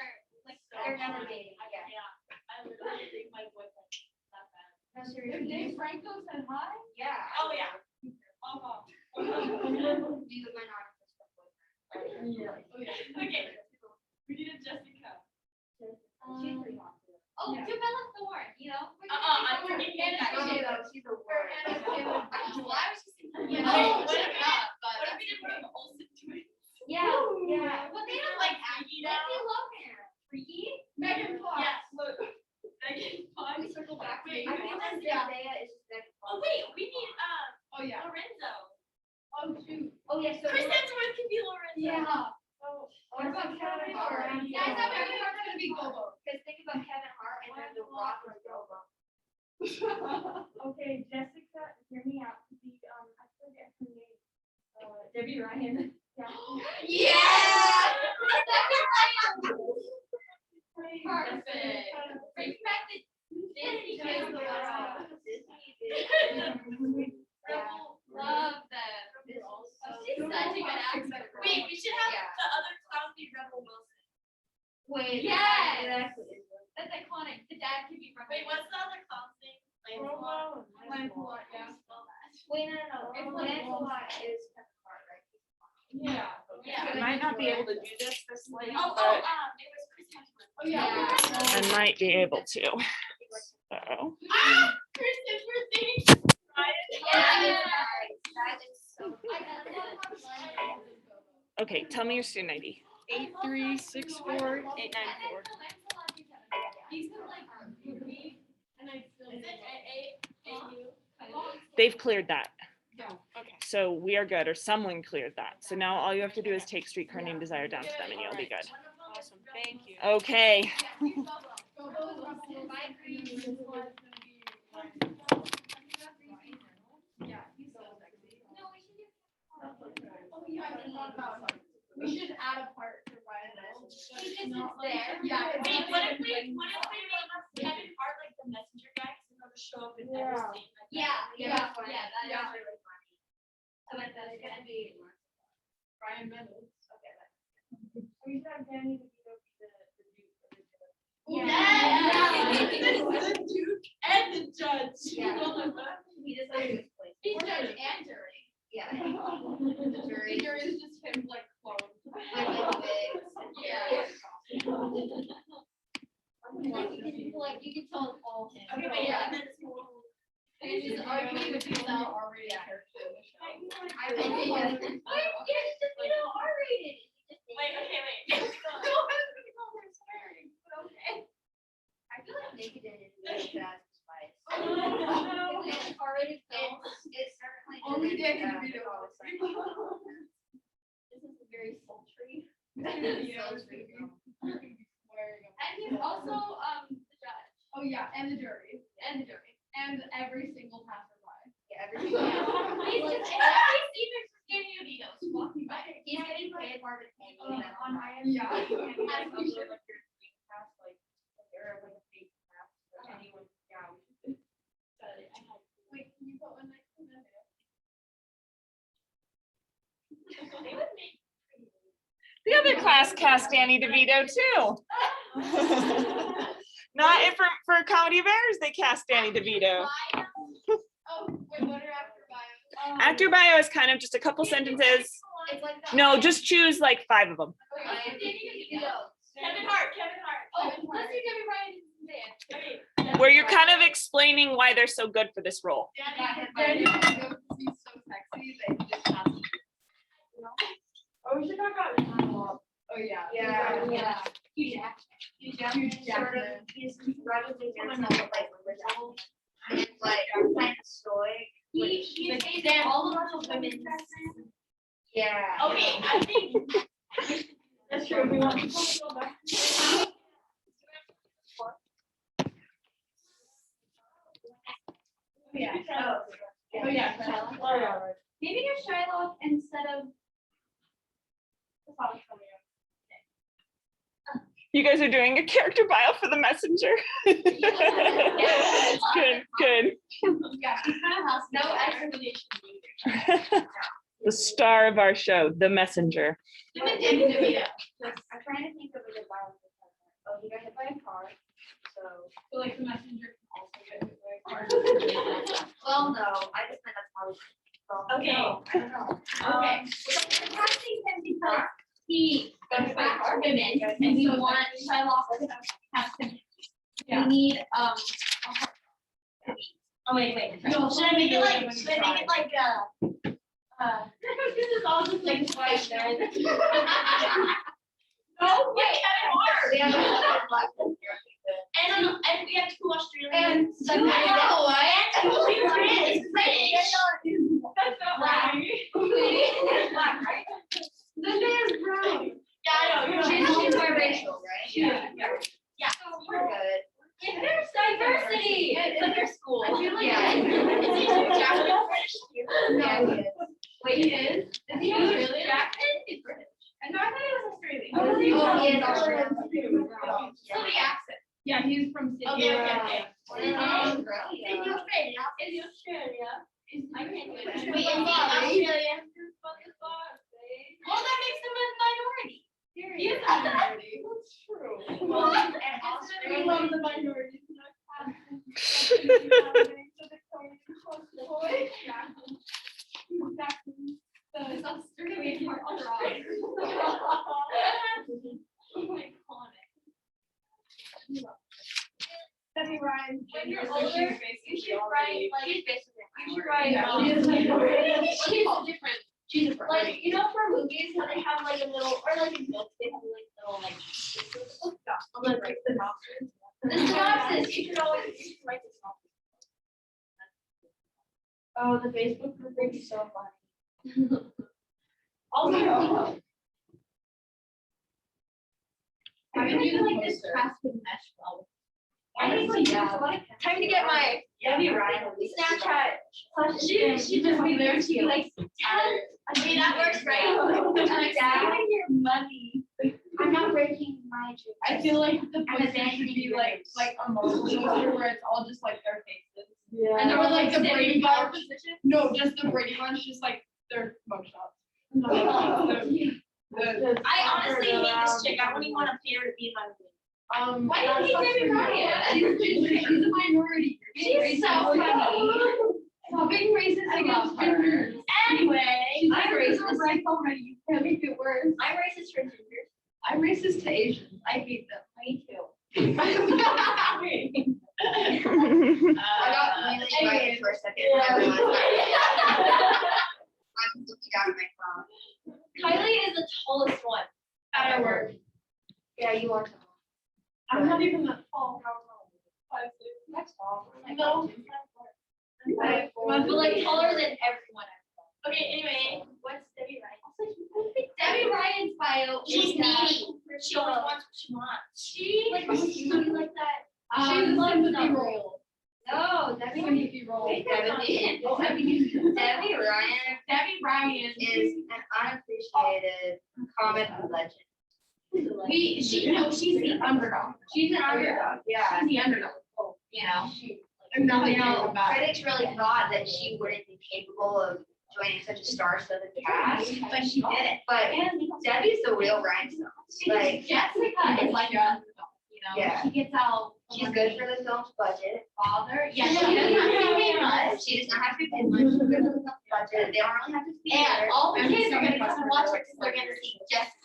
like, They're never dating, yeah. Yeah, I literally think my boyfriend, not bad. No, If seriously. Dave Franco said hi, Yeah. Oh, yeah. Oh, You would not have this boyfriend. okay. We need a Jessica. She's pretty hot too. Oh, Yeah. do Bella Thorne, you know? I'm We're forgetting getting that. that. Okay, though, she's a word. Well, I was just thinking, Yeah. no, What what if if not? what if we did one of the Olsen twins? Yeah, yeah. But they don't like Aggie now. Lindsay Lohan. Freaky? Megan Fox. Yes, look. Megan Fox. Circle back. Wait, I think that Yeah. Zendaya is just Megan Fox. Oh, wait, we need, Oh, yeah. Lorenzo. Oh, shoot. Oh, yeah, so. Chris Hemsworth can be Lorenzo. Yeah. What about Kevin Hart? Yeah, I thought Megan Fox was gonna be Bobo. Because think about Kevin Hart and then The Rock was Bobo. Okay, Jessica, hear me out. I forget her name. Debbie Ryan. Yeah. Yeah! Perfect. Bring back the Disney kids. Rebel, love them. She's such a good actor. Wait, we should have the other clown be Rebel Wilson. Wait. Yes. Exactly. That's iconic. The dad could be Rebel. Wait, what's the other clown's name? Lancelot. Lancelot, yeah. Wait, no. Lancelot is Kevin Hart, right? Yeah. Yeah. I might not be able to do this late, Oh, but it was Chris Hemsworth. Oh, yeah. I might be able to. So, Ah, Kristen, we're seeing Ryan. That is so. okay, tell me your student ID. 8364 894. He's gonna like me, and I still. Is it A-A-U? They've cleared that. Yeah, okay. So we are good, or someone cleared that. So now all you have to do is take streetcar named Desire down to them and you'll be good. Awesome, thank you. Okay. We should add a part for Ryan. He just sits there. Yeah. Wait, what if we make Kevin Hart like the messenger guy? Cause he'll just show up in every scene. Yeah. That is Yeah. really funny. So it's gonna be. Ryan Reynolds. We should have Danny DeVito be the Duke of the Judge. Yeah. The Duke and the judge. Yeah. He just like this place. He's judge and jury. Yeah. The jury is just him like cloned. Yeah. Like you can tell it's all him. Okay, wait, and then it's cool. And it's just arguing with yourself. R-rated character in the show. I think it's just, R-rated. Wait, okay, wait. I feel like Naked is really bad spice. It's R-rated film. It's certainly. Only didn't, Danny DeVito. follow science. This is very sultry. Yeah. And he's also the judge Oh, yeah, and the jury. and the jury. And every single passerby. Yeah, everything. He's just in every scene there's Danny DeVito walking by. He's getting paid more than Candy. On IMDb. Yeah. and you have to upload, like, your screen cast, like, or like a fake cast, or anyone, yeah, we should. Wait, can you put one next to that? They would make The other class cast Danny DeVito too. Not if for Comedy Bears, they cast Danny DeVito. Oh, wait, what are after bio? Actor bio is kind of just a couple sentences. It's like the No, just choose like 5 of them. Kevin Hart. Oh, let's do Debbie Ryan and Dan. Where you're kind of explaining why they're so good for this role. Danny DeVito, he's so sexy that he just has to. Oh, we should talk about the monologue. Oh, yeah. Yeah. Huge action. Huge Sort of, Jackson. he's relatively somewhat like original and like kind of stoic. He Like, says Dan- all of the women. Yeah. Okay, I think. That's true, we want to go back. Yeah. Oh, yeah. Oh, yeah, right. Maybe you're Shylock instead of. You guys are doing a character bio for the messenger. Good, good. Yeah, he kind of has No no explanation. The star of our show, the messenger. Danny DeVito. I'm trying to think of a good violence. Oh, he got hit by a car, so. So like the messenger can also get hit by a car. Well, no, I just meant that's how. Okay. No, I don't know. Okay. We're casting him because he goes back to women and we want Shylock to have him. We need, oh, wait. No, Should I make it like, this is all just like twice there. No, wait, Kevin Hart. We have a black. And we have 2 Australians. And two British. That's not right. Black, right? The man's brown. Yeah, I know. She's biracial, right? Yeah. Yeah. We're good. If there's diversity, it's like your school. I feel like- Yeah. It's either Jackson or British. Yeah, he is. Wait, he is? Is he Australian? Jackson is British. And no, I thought he was Australian. Oh, he is Australian. So the accent. Australia. Is Australia. I can't do it. Australia. Wait, is he Australian? Well, that makes him a minority. He is a minority. That's true. Well, and We love the minorities. So it's Australian part of Debbie Ryan. When you're older, you should write like. She's basically. You should write. She's different. She's different. Like, you know, for movies, how they have like a little, or like in books, they have like little like. I'm gonna write the synopsis. The synopsis, you should always, you should write the synopsis. Oh, the Facebook group would be so funny. Also. I'm gonna do like this crafted mesh well. Honestly, yeah. Time to get my Debbie Ryan. Snapchat. She just be there. She like. I mean that works, right? Dad, your money. I'm not breaking my dream. I feel like the I'm poster abandoning should be yours. like a Marvel poster where it's all just like their faces. Yeah. And there was like the Standing Brady by our Bunch. position. No, just the Brady Bunch, just like their mugshots. I honestly hate this chick. I wouldn't want to pay her to be my Um. Why do you hate Debbie Ryan? She's a minority. She's so funny. Stop being racist against her. Anyway, I'm racist. Right already. You can't make it worse. I'm racist for gingers. I'm racist to Asians. I hate them. Me too. I got really excited for a second. when I realized that. I'm looking down at my phone. Kylie is the tallest one at our work. Yeah, you are. I'm not even that tall. That's tall. No. But like taller than everyone. Okay, anyway, what's Debbie Ryan? Debbie Ryan's bio. She's needy. She always wants what she wants. She like she's like that. She's a sympathy role. No, Debbie. Sympathy role. Debbie Ryan Debbie Ryan. is an unappreciated comic legend. She's the underdog. She's an underdog. Yeah. She's the underdog. You know. And now they You know, know about it. critics really thought that she wouldn't be capable of joining such a star-studded cast, But she did it. but Debbie's the real rhinestone. Like, Jessica is like an underdog. You know. Yeah. She gets out. she's good for the film's budget. Father. Yeah. She She doesn't have to pay does much. She does not have to pay much. She's good for the film's budget. They don't really have to be And there. all the And kids are gonna some come and watch it because they're gonna see Jessica.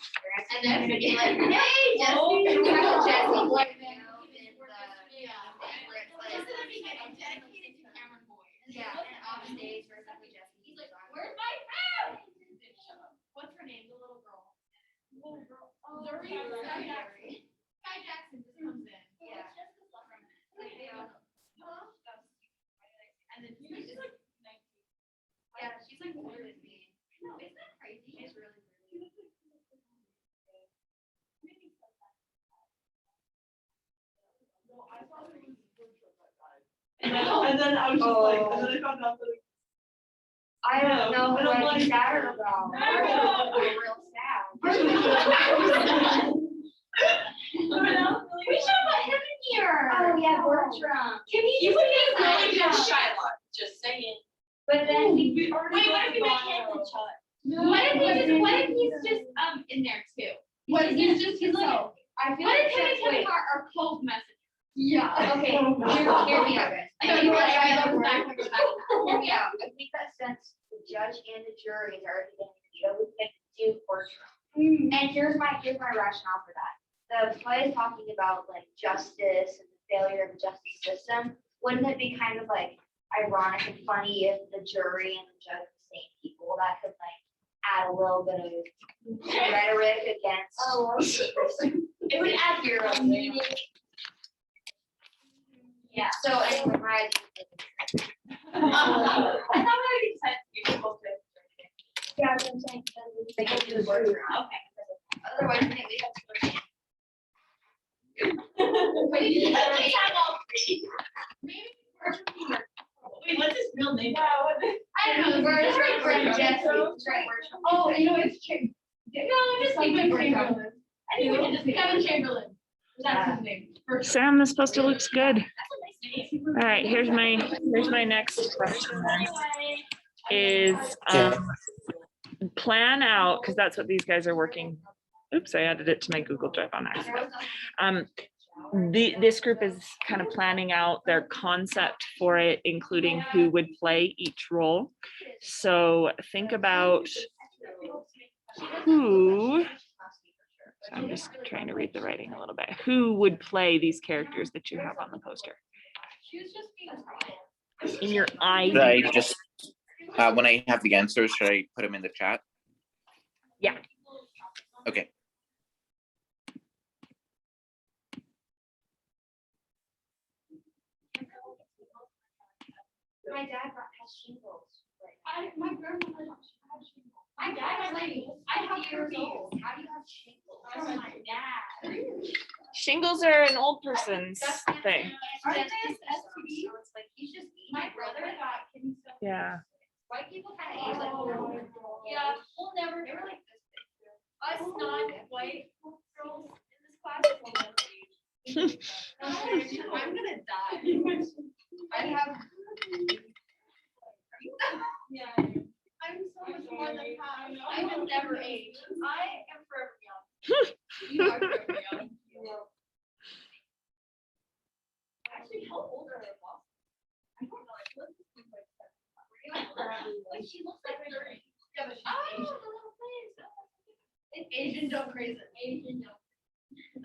And they're gonna be like, hey, Jesse. Oh, you have Jesse. oh, Like, yeah. where it's like- Just gonna be dedicated to Cameron Boyd. Yeah, and off stage for exactly Jesse. He's like, where's my food? What's her name? The little girl. Little girl. Zuri. Sky Jackson. Sky Jackson just comes in. Yeah. Like, they don't- And then she's just like 19. Yeah, she's like older than me. No, isn't that crazy? She's really pretty. No, I thought it was Woodruff that died. And then I was just like, and then I found out that it I don't know And who I'm I'd be like- sadder about. No. I'm real sad. We should put him in here. Oh, yeah, Bertram. Can he? You would be just really good like- Shylock, just saying. But then he. we already Wait, what got if we the make Bono. Hampton Shot? What if he's just in there too? What if he's just He's like- himself? I feel What like if him and that's Kevin wait. Hart are close messages? Yeah. Okay, Hear me out, guys. I know you were like, I love back. Hear me out. I think that since the judge and the jury is already getting the veto, we can do Bertram. And here's my rationale for that. The play is talking about like justice and the failure of the justice system. Wouldn't it be kind of like ironic and funny if the jury and the judge were the same people? That could like add a little bit of rhetoric against. Oh, It would add your meaning. Yeah. So anyway, my idea. I thought it would be sense to give people to. yeah, I'm saying. They can do Bertram. Okay. Otherwise, I think we have to. Wait, let's have all three. Maybe Bertram. Wait, what's his real name? I don't know. Bertram and Jesse. Oh, you know, it's Chamberlain. No, just keep it Bertram. Chamberlain. I think we can just Kevin Chamberlain. That's his name. Sam, this poster looks good. That's a nice name. All right, here's my next question then, is plan out, because that's what these guys are working. Oops, I added it to my Google Drive on accident. This group is kind of planning out their concept for it, including who would play each role. So think about who, so I'm just trying to read the writing a little bit, who would play these characters that you have on the poster in your Should I idea. just, when I have the answers, should I put them in the chat? Yeah. Okay. My dad has shingles. My grandmother has shingles. My dad was like, I have years old. How do you have shingles? From my dad. Shingles are an old person's thing. Aren't they STD? So it's like, he's just my brother got kidney stone. Yeah. White people kind of age like, yeah, we'll never, they were like this big. Us non-white girls in this class will never age. I'm gonna die. I have. Yeah. I'm so much more than half. I will never age. I am forever young. You are forever young. Actually, how old are her boss? I don't know. She looks like 7. Like she looks like 30. Yeah, but she's Asian. It's Asian don't raise it. Asian don't.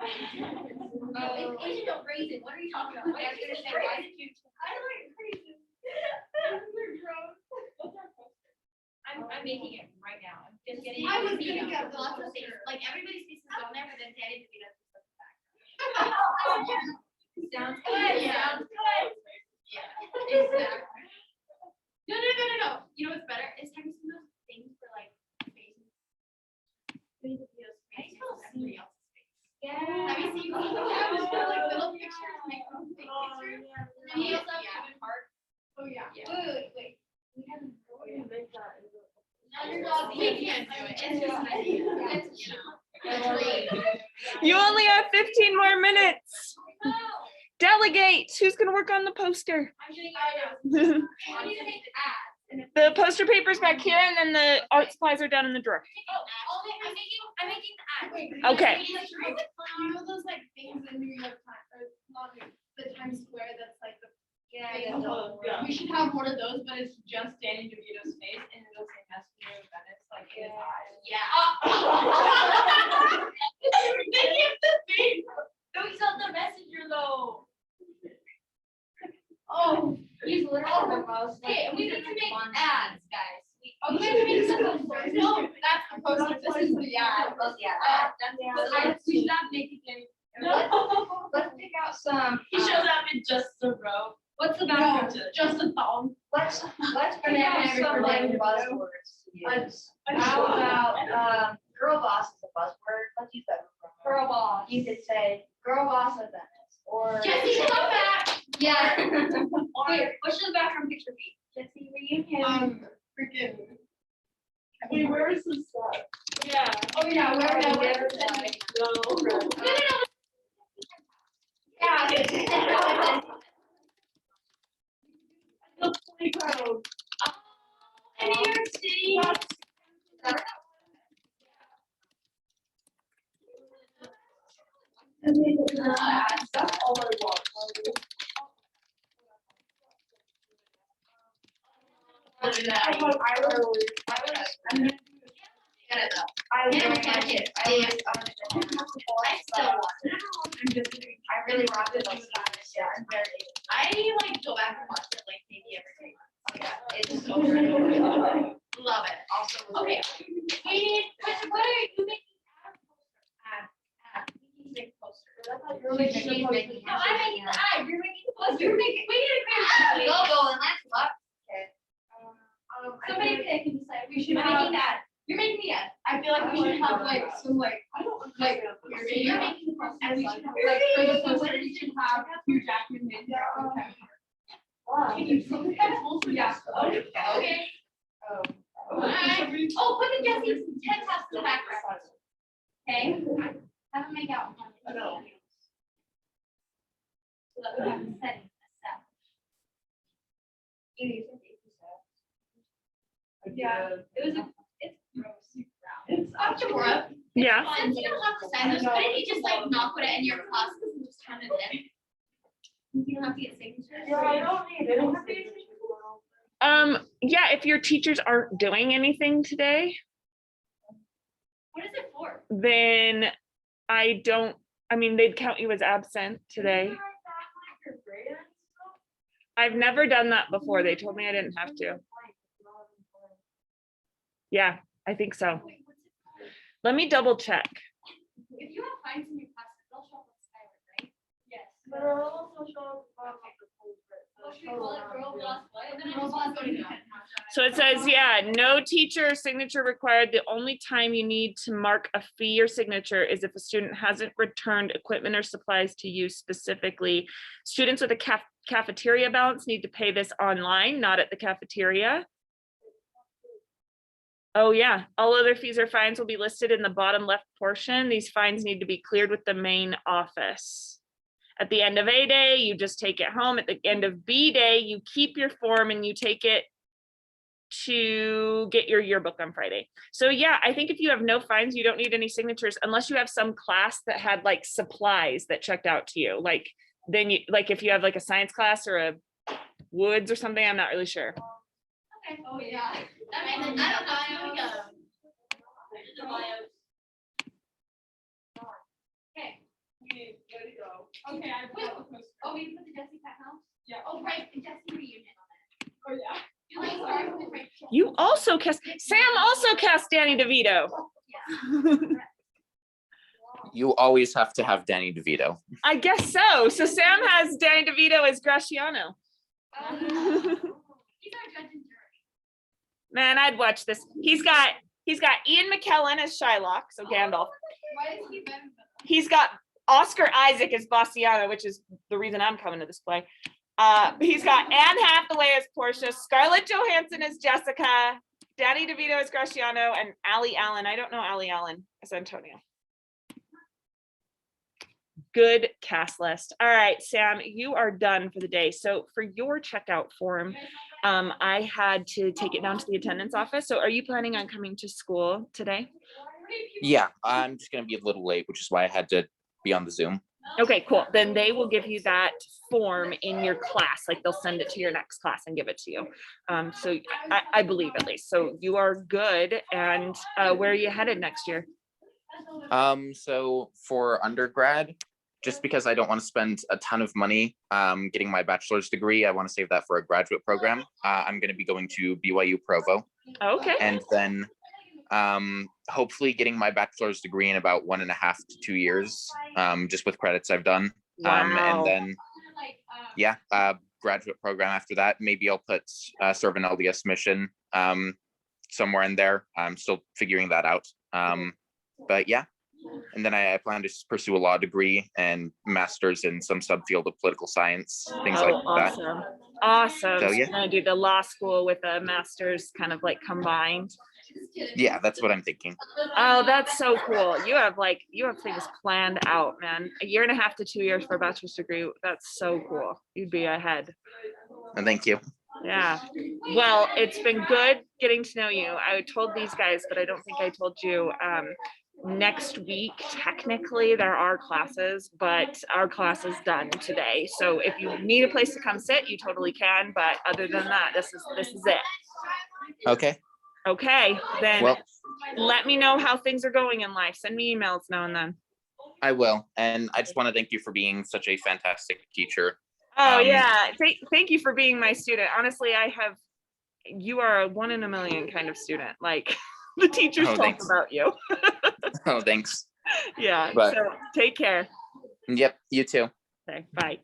Oh, it's Asian don't raise it. What are you talking about? I was gonna say, why did you? I like crazy. They're gross. I'm making it right now. I'm just getting. I was gonna get lots of things. Like everybody's faces on there, but then Danny DeVito is the back. Sounds good. Yeah. Sounds good. Yeah. Exactly. No. You know what's better? It's time to see those things for like faces. Danny DeVito's face. Everybody else's face. Yeah. Have you seen those? Yeah, just like little pictures, make them fake pictures. And then he also have Kevin Hart. Oh yeah. Wait. We haven't. Underdog, we can't do it. It's just an idea. It's, you know. You only have 15 more minutes. Delegate. Who's gonna work on the poster? I'm getting it. I need to make the ads. The poster paper's back here, and then the art supplies are down in the drawer. I'm making the ads. Okay. You know those like things in New York Times, or not the Times Square that's like the. Yeah. We should have one of those, but it's just Danny DeVito's face and it'll say Messenger of Venice, like his eyes. Yeah. They give the face. No, he's not the messenger though. Oh, he's literally the most. Hey, we need to make ads, guys. We have to make the poster. No, that's the poster. This is the ad. We should not make it Danny. Let's pick out some. He shows up in just a robe. What's the background to it? Just a thong. Let's pick out some like buzzwords to use. How about girl boss is a buzzword? Let's use that. Girl boss. You could say girl boss of Venice or. Jesse, come back. Yeah. Wait, what should the background picture be? Jesse reunion. Freaking. Wait, where is this stuff? Yeah. Oh yeah. Where is it? No. Yeah. The playground. In New York City. That's all I want. I really rock it those times. Yeah, I'm very. I like go back and watch it like maybe every 3 months. Yeah, it's so good. Love it. Also. Okay. We need, what are you making? You're making a poster. No, I'm making the ad. You're making the poster. You're making, we need to create a Logo and that's what. Somebody can decide. We should make that. You're making the ad. I feel like we should have like some like you're making the poster. And we should have like for the poster we should have Hugh Jackman in there. Can you see that? Yeah. Okay. Alright. Oh, put the Jesse's head tops in the background. Okay. Have them make out. So that we have the setting. Yeah, it was It's gross. It's Dr. Bora, Yeah. fine, you don't have to sign this, but if you just like not put it in your class and just turn it in. You don't have to get signatures. Yeah, I don't need it. Yeah, if your teachers aren't doing anything today, What is it for? then I mean, they'd count you as absent today. I've never done that before. They told me I didn't have to. Yeah, I think so. Wait, what's it for? Let me double check. If you have fines in your class, they'll show up on Skylar, right? Yes. But it'll also show up on the pulpit, so What should we call it? show Girl around, boss what? Then I just want to go to that. So it says, yeah, no teacher signature required. The only time you need to mark a fee or signature is if a student hasn't returned equipment or supplies to you specifically. Students with a cafeteria balance need to pay this online, not at the cafeteria. Oh, yeah, all other fees or fines will be listed in the bottom left portion. These fines need to be cleared with the main office. At the end of A day, you just take it home. At the end of B day, you keep your form and you take it to get your yearbook on Friday. So yeah, I think if you have no fines, you don't need any signatures unless you have some class that had like supplies that checked out to you. Like then you, like if you have like a science class or a woods or something, I'm not really sure. Okay. Oh, yeah. That makes sense. I don't know. The bios. Okay. Ready to go. Okay, I Wait. put the poster. Oh, we put the Jesse Cat house? Yeah. Oh, right, the Jesse reunion on it. Oh, yeah. You like start with right? You also cast, Sam also cast Danny DeVito. You always have to have Danny DeVito. I guess so. So Sam has Danny DeVito as Graciano. He's our judge and jury. Man, I'd watch this. He's got Ian McKellen as Shylock, so Gandalf. Why is he better than He's got Oscar Isaac as Bastiano, which is the reason I'm coming to this play. He's got Anne Hathaway as Portia, Scarlett Johansson as Jessica, Danny DeVito as Graciano, and Ali Allen. I don't know Ali Allen as Antonio. Good cast list. All right, Sam, you are done for the day. So for your checkout form, I had to take it down to the attendance office. So are you planning on coming to school today? Yeah, I'm just gonna be a little late, which is why I had to be on the Zoom. Okay, cool. Then they will give you that form in your class, like they'll send it to your next class and give it to you. So I believe at least. So you are good. And where are you headed next year? So for undergrad, just because I don't want to spend a ton of money getting my bachelor's degree, I want to save that for a graduate program. I'm going to be going to BYU Provo, Okay. and then hopefully getting my bachelor's degree in about 1.5 to 2 years, just with credits I've done. And Wow. then, yeah, graduate program after that. Maybe I'll put serve an LDS mission somewhere in there. I'm still figuring that out. But yeah, and then I plan to pursue a law degree and master's in some subfield of political science, things like that. Awesome. Awesome. So, So yeah. you're gonna do the law school with a master's kind of like combined. Yeah, that's what I'm thinking. Oh, that's so cool. You have things planned out, man. 1.5 to 2 years for a bachelor's degree. That's so cool. You'd be ahead. And thank you. Yeah. Well, it's been good getting to know you. I told these guys, but I don't think I told you. Next week, technically, there are classes, but our class is done today. So if you need a place to come sit, you totally can. But other than that, this is it. Okay. Okay, then Well, let me know how things are going in life. Send me emails now and then. I will. And I just want to thank you for being such a fantastic teacher. Oh, Um, yeah. Thank you for being my student. Honestly, you are a 1 in a million kind of student. Like the teachers Oh, talk thanks. about you. Oh, thanks. Yeah, But- so take care. Yep, you too. Okay, bye.